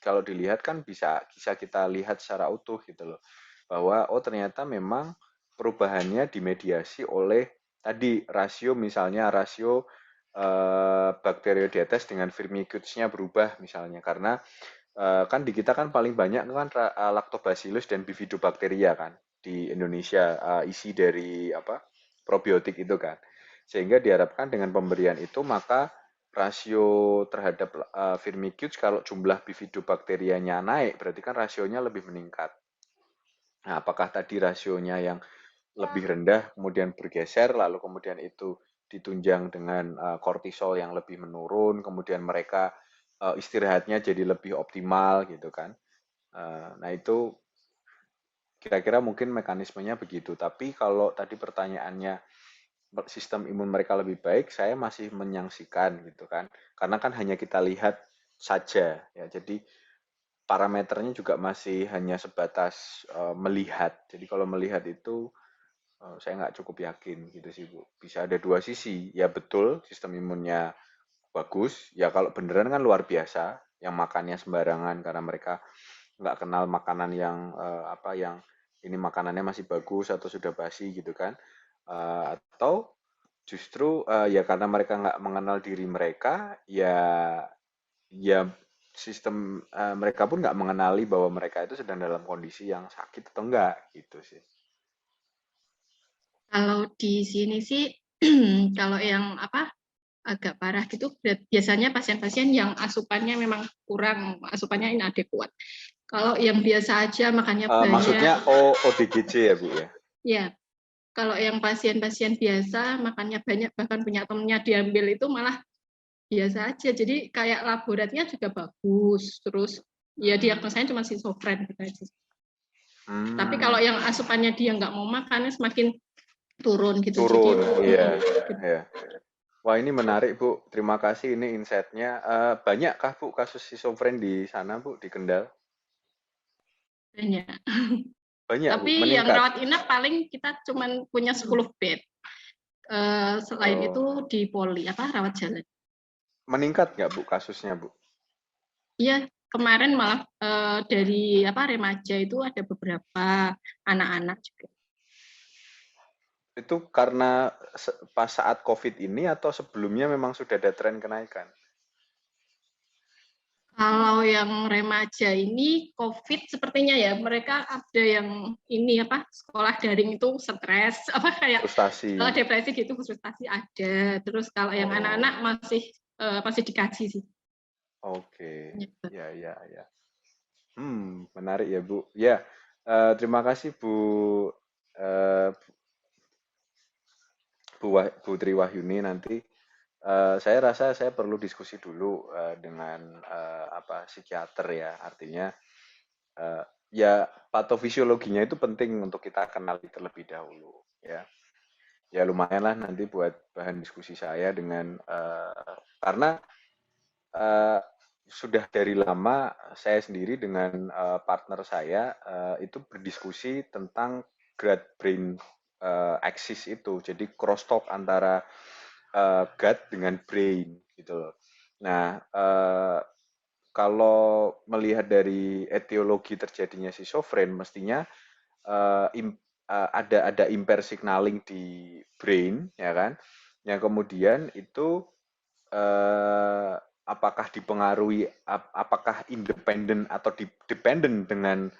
kalau dilihat kan bisa kita lihat secara utuh gitu loh. Bahwa oh ternyata memang perubahannya dimediasi oleh tadi rasio misalnya rasio Bacteroidetes dengan Firmicutes-nya berubah misalnya karena kan di kita kan paling banyak kan Lactobacillus dan Bifidobacteria kan di Indonesia isi dari apa probiotik itu kan. Sehingga diharapkan dengan pemberian itu maka rasio terhadap Firmicutes kalau jumlah bifidobakterianya naik berarti kan rasionya lebih meningkat. Nah, apakah tadi rasionya yang lebih rendah kemudian bergeser lalu kemudian itu ditunjang dengan kortisol yang lebih menurun, kemudian mereka istirahatnya jadi lebih optimal gitu kan. Nah, itu kira-kira mungkin mekanismenya begitu. Tapi kalau tadi pertanyaannya sistem imun mereka lebih baik, saya masih menyangsikan gitu kan. Karena kan hanya kita lihat saja ya. Jadi parameternya juga masih hanya sebatas melihat. Jadi kalau melihat itu saya nggak cukup yakin gitu sih Bu. Bisa ada dua sisi. Ya betul sistem imunnya bagus. Ya kalau beneran kan luar biasa. Yang makannya sembarangan karena mereka nggak kenal makanan yang apa yang ini makanannya masih bagus atau sudah basi gitu kan. Atau justru ya karena mereka nggak mengenal diri mereka, ya sistem mereka pun nggak mengenali bahwa mereka itu sedang dalam kondisi yang sakit atau enggak gitu sih. Kalau di sini sih, kalau yang apa agak parah gitu, biasanya pasien-pasien yang asupannya memang kurang, asupannya inadekuat. Kalau yang biasa aja makannya banyak, Maksudnya ODGJ ya Bu ya? ya. Kalau yang pasien-pasien biasa makannya banyak, bahkan punya temennya diambil itu malah biasa aja. Jadi kayak laboratnya juga bagus. Terus ya diagnosanya cuma schizofren gitu aja. Tapi kalau yang asupannya dia nggak mau makan, semakin turun gitu. Jadi Turun, iya. Ya. Wah ini menarik Bu, terima kasih ini insight-nya. Banyakkah Bu kasus schizofren di sana Bu, di Kendal? banyak. Banyak Bu, Tapi yang meningkat. rawat inap paling kita cuma punya 10 bed. Selain itu Oh. di poli apa rawat jalan. Meningkat nggak Bu kasusnya Bu? Iya, kemarin malah dari apa remaja itu ada beberapa anak-anak juga. Itu karena pas saat COVID ini atau sebelumnya memang sudah ada tren kenaikan? Kalau yang remaja ini COVID sepertinya ya mereka ada yang ini apa sekolah daring itu stres apa kayak Frustasi. depresi gitu frustasi ada. Terus kalau yang Oh, anak-anak masih dikaji sih. oke. Penyebab. Ya, ya, ya. Menarik ya Bu. Ya, terima kasih Bu eh, Bu Tri Wahyuni nanti. Saya rasa saya perlu diskusi dulu dengan apa psikiater ya. Artinya eh, ya patofisiologinya itu penting untuk kita kenali terlebih dahulu ya. Ya lumayan lah nanti buat bahan diskusi saya dengan karena eh, sudah dari lama saya sendiri dengan partner saya itu berdiskusi tentang gut brain axis itu. Jadi crosstalk antara gut dengan brain gitu loh. Nah, kalau melihat dari etiologi terjadinya schizofren, mestinya ada impair signaling di brain, ya kan? Yang kemudian itu eh, apakah dipengaruhi, apakah independen atau dependen dengan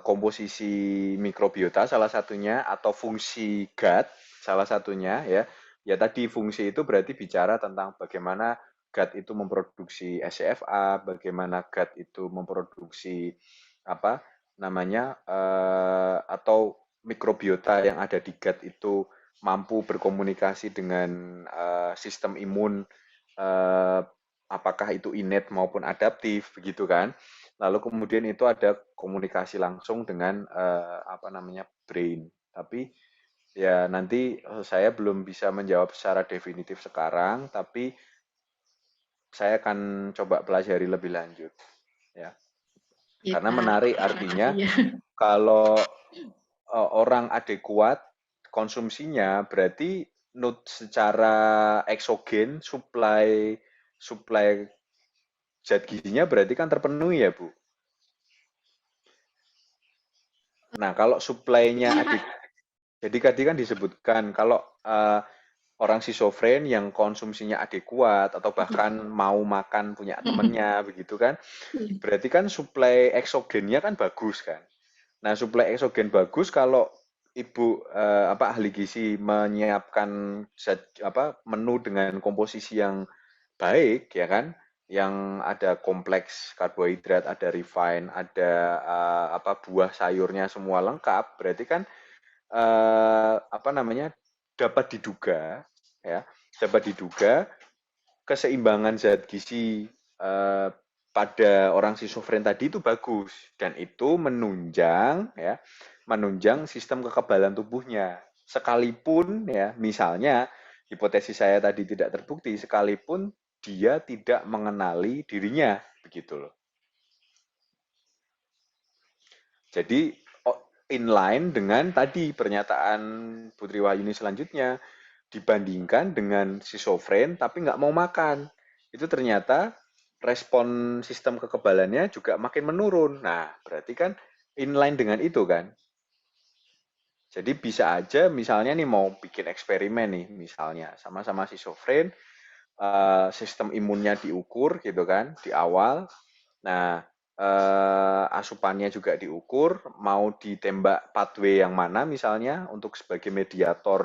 komposisi mikrobiota salah satunya atau fungsi gut salah satunya ya. Ya tadi fungsi itu berarti bicara tentang bagaimana gut itu memproduksi SCFA, bagaimana gut itu memproduksi apa namanya atau mikrobiota yang ada di gut itu mampu berkomunikasi dengan sistem imun apakah itu innate maupun adaptif begitu kan. Lalu kemudian itu ada komunikasi langsung dengan apa namanya brain. Tapi ya nanti saya belum bisa menjawab secara definitif sekarang, tapi saya akan coba pelajari lebih lanjut ya. Ya, Karena menarik terima kasih artinya ya. kalau orang adekuat konsumsinya berarti secara eksogen supply supply zat gizinya berarti kan terpenuhi ya Bu. Nah kalau supply-nya adik, jadi tadi kan disebutkan kalau orang schizofren yang konsumsinya adekuat atau bahkan mau makan punya temennya begitu kan, berarti kan supply eksogennya kan bagus kan. Nah supply eksogen bagus kalau Ibu ahli gizi menyiapkan menu dengan komposisi yang baik ya kan, yang ada kompleks karbohidrat, ada refine, ada buah sayurnya semua lengkap, berarti kan dapat diduga ya, dapat diduga keseimbangan zat gizi eh, pada orang schizofren tadi itu bagus dan itu menunjang sistem kekebalan tubuhnya. Sekalipun ya misalnya hipotesis saya tadi tidak terbukti, sekalipun dia tidak mengenali dirinya begitu loh. Jadi inline dengan tadi pernyataan Putri Wahyuni selanjutnya, dibandingkan dengan schizofren tapi nggak mau makan. Itu ternyata respon sistem kekebalannya juga makin menurun. Nah, berarti kan inline dengan itu kan. Jadi bisa aja misalnya nih mau bikin eksperimen nih, misalnya sama-sama schizofren, sistem imunnya diukur gitu kan di awal. Nah, asupannya juga diukur, mau ditembak pathway yang mana misalnya untuk sebagai mediator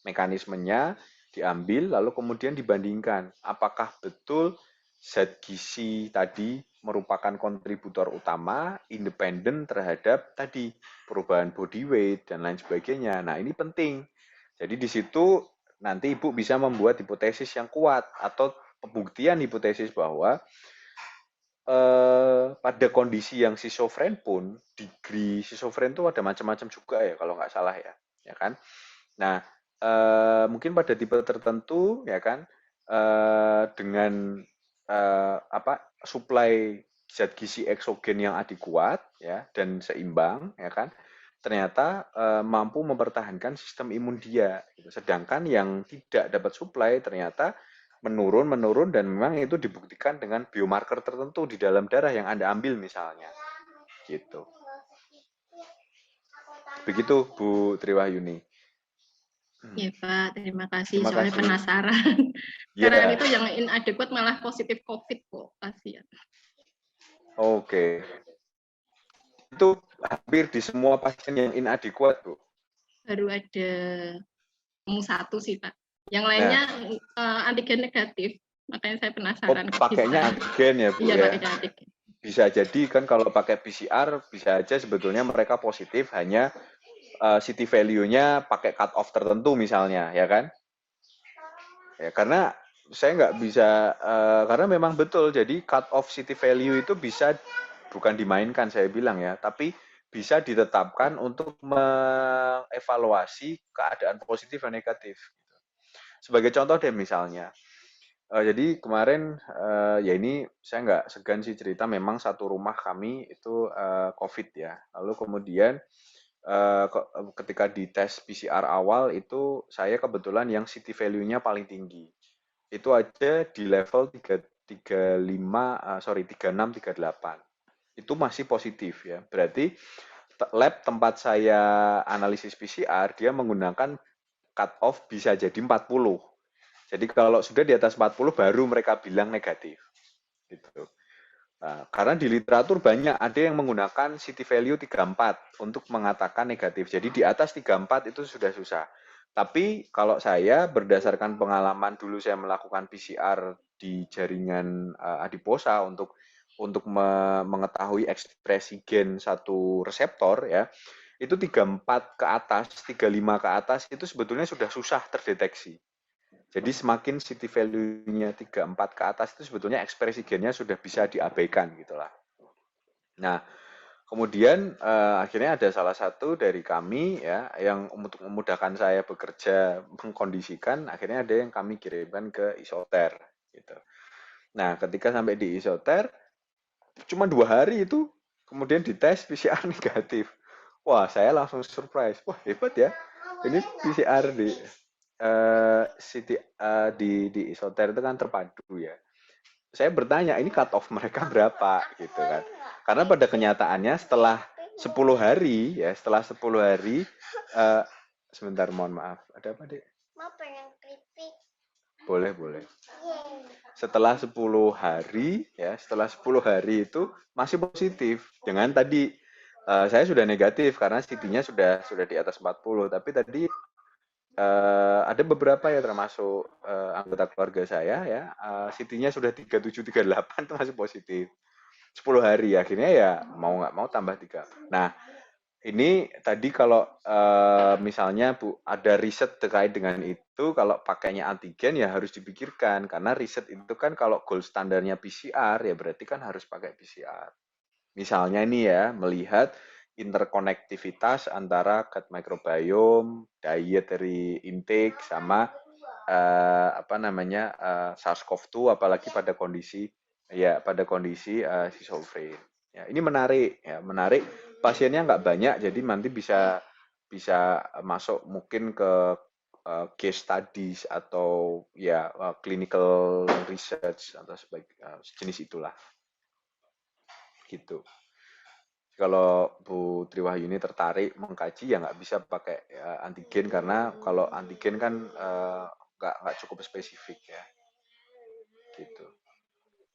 mekanismenya diambil, lalu kemudian dibandingkan apakah betul zat gizi tadi merupakan kontributor utama independen terhadap tadi perubahan body weight dan lain sebagainya. Nah, ini penting. Jadi di situ nanti Ibu bisa membuat hipotesis yang kuat atau pembuktian hipotesis bahwa pada kondisi yang schizofren pun, degree schizofren itu ada macam-macam juga ya kalau nggak salah ya kan. Nah, mungkin pada tipe tertentu ya kan, dengan suplai zat gizi eksogen yang adekuat ya dan seimbang ya kan, ternyata mampu mempertahankan sistem imun dia. Sedangkan yang tidak dapat suplai ternyata menurun dan memang itu dibuktikan dengan biomarker tertentu di dalam darah yang Anda ambil misalnya. Gitu. Begitu Bu Triwahyuni. Ya Pak, terima kasih. Terima Soalnya kasih. penasaran. Sekarang Ya, itu yang inadequate malah positif COVID kok, kasihan. oke. Itu hampir di semua pasien yang inadequate, Bu. Baru ada satu sih Pak. Yang Nah, lainnya antigen negatif. Makanya saya penasaran kok pakainya bisa. antigen ya, Bu Iya ya. pakai antigen. Bisa jadi kan kalau pakai PCR bisa aja sebetulnya mereka positif hanya city value-nya pakai cut off tertentu misalnya, ya kan? Ya, karena saya nggak bisa, karena memang betul, jadi cut off city value itu bisa bukan dimainkan saya bilang ya, tapi bisa ditetapkan untuk mengevaluasi keadaan positif dan negatif. Sebagai contoh deh misalnya, jadi kemarin ya ini saya nggak segan sih cerita, memang satu rumah kami itu COVID ya, lalu kemudian ketika dites PCR awal itu saya kebetulan yang city value-nya paling tinggi. Itu aja di level 35, sorry 36, 38. Itu masih positif ya. Berarti lab tempat saya analisis PCR dia menggunakan cut off bisa jadi 40. Jadi kalau sudah di atas 40 baru mereka bilang negatif. Gitu. Nah, karena di literatur banyak ada yang menggunakan city value 34 untuk mengatakan negatif. Jadi di atas 34 itu sudah susah. Tapi kalau saya berdasarkan pengalaman dulu saya melakukan PCR di jaringan adiposa untuk mengetahui ekspresi gen satu reseptor ya, itu 34 ke atas, 35 ke atas itu sebetulnya sudah susah terdeteksi. Jadi semakin city value-nya 34 ke atas itu sebetulnya ekspresi gennya sudah bisa diabaikan gitulah. Nah, kemudian akhirnya ada salah satu dari kami ya yang untuk memudahkan saya bekerja mengkondisikan, akhirnya ada yang kami kirimkan ke isoter gitu. Nah, ketika sampai di isoter cuma 2 hari itu kemudian dites PCR negatif. Wah, saya langsung surprise. Wah, hebat ya. Ini PCR di isoter itu kan terpadu ya. Saya bertanya, ini cut off mereka berapa gitu kan. Karena pada kenyataannya setelah 10 hari ya, setelah 10 hari sebentar mohon maaf. Ada apa, Dek? Mau pengen keripik. Boleh, boleh. Setelah 10 hari ya, setelah 10 hari itu masih positif dengan tadi Saya sudah negatif karena CT-nya sudah di atas 40, tapi tadi ada beberapa ya termasuk anggota keluarga saya ya, CT-nya sudah 37, 38 itu masih positif. 10 hari akhirnya ya mau nggak mau tambah 3. Nah, ini tadi kalau misalnya Bu ada riset terkait dengan itu, kalau pakainya antigen ya harus dipikirkan karena riset itu kan kalau gold standarnya PCR ya berarti kan harus pakai PCR. Misalnya ini ya melihat interkonektivitas antara gut microbiome, dietary intake sama apa namanya SARS-CoV-2 apalagi pada kondisi schizofren. Ya, ini menarik ya, menarik. Pasiennya nggak banyak, jadi nanti bisa bisa masuk mungkin ke case studies atau ya clinical research atau sejenis itulah gitu. Kalau Bu Triwahyuni tertarik mengkaji ya nggak bisa pakai antigen karena kalau antigen kan nggak cukup spesifik ya gitu.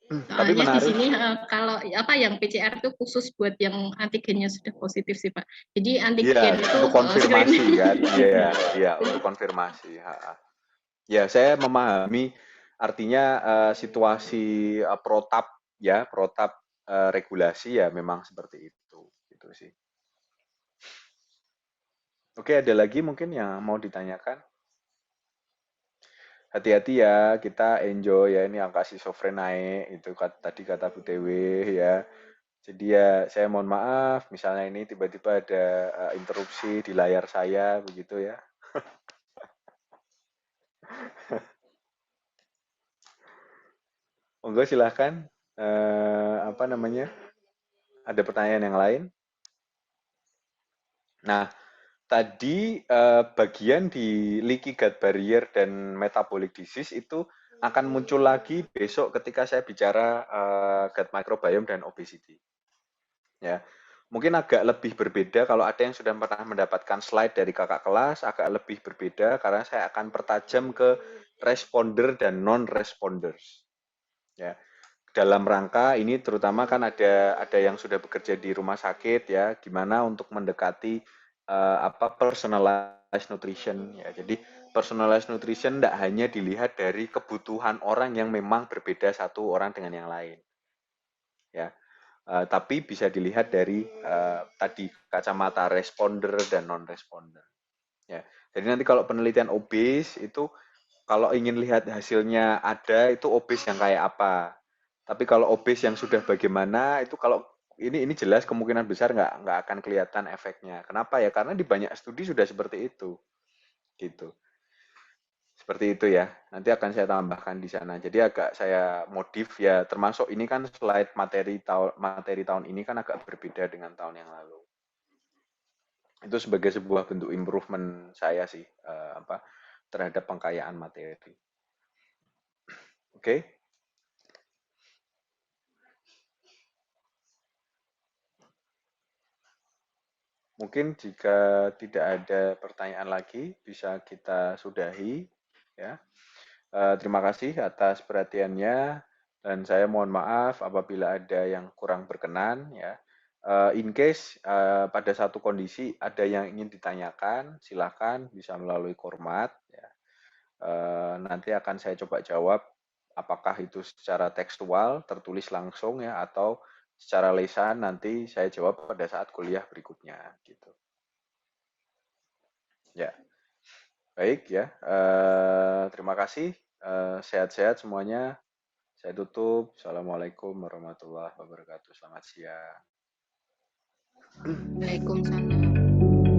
Tapi Soalnya di menarik. sini kalau apa yang PCR itu khusus buat yang antigennya sudah positif sih Pak. Jadi Iya, antigen itu untuk konfirmasi screening. kan. Iya, iya, untuk konfirmasi. Ha. Ya, saya memahami artinya situasi protap ya, protap regulasi ya memang seperti itu gitu sih. Oke, ada lagi mungkin yang mau ditanyakan? Hati-hati ya, kita enjoy ya ini angka schizofren naik itu tadi kata Bu Dewi ya. Jadi ya saya mohon maaf misalnya ini tiba-tiba ada interupsi di layar saya begitu ya. Monggo silahkan. Apa namanya? Ada pertanyaan yang lain? Nah, tadi bagian di leaky gut barrier dan metabolic disease itu akan muncul lagi besok ketika saya bicara gut microbiome dan obesity. Ya, mungkin agak lebih berbeda kalau ada yang sudah pernah mendapatkan slide dari kakak kelas, agak lebih berbeda karena saya akan pertajam ke responder dan non-responders. Ya, dalam rangka ini terutama kan ada yang sudah bekerja di rumah sakit ya, gimana untuk mendekati apa personalized nutrition ya. Jadi personalized nutrition tidak hanya dilihat dari kebutuhan orang yang memang berbeda satu orang dengan yang lain ya. Tapi bisa dilihat dari tadi kacamata responder dan non responder ya. Jadi nanti kalau penelitian obes itu kalau ingin lihat hasilnya ada itu obes yang kayak apa. Tapi kalau obes yang sudah bagaimana itu kalau ini jelas kemungkinan besar nggak akan kelihatan efeknya. Kenapa ya? Karena di banyak studi sudah seperti itu, gitu. Seperti itu ya. Nanti akan saya tambahkan di sana. Jadi agak saya modif ya. Termasuk ini kan slide materi tahun ini kan agak berbeda dengan tahun yang lalu. Itu sebagai sebuah bentuk improvement saya sih apa terhadap pengkayaan materi. Oke. Mungkin jika tidak ada pertanyaan lagi, bisa kita sudahi. Ya. Terima kasih atas perhatiannya dan saya mohon maaf apabila ada yang kurang berkenan. Ya. In case pada satu kondisi ada yang ingin ditanyakan, silakan bisa melalui format. Ya. Nanti akan saya coba jawab apakah itu secara tekstual, tertulis langsung ya, atau secara lisan nanti saya jawab pada saat kuliah berikutnya. Gitu. Ya, baik ya. Terima kasih. Sehat-sehat semuanya. Saya tutup. Assalamualaikum warahmatullahi wabarakatuh. Selamat siang. Waalaikumsalam.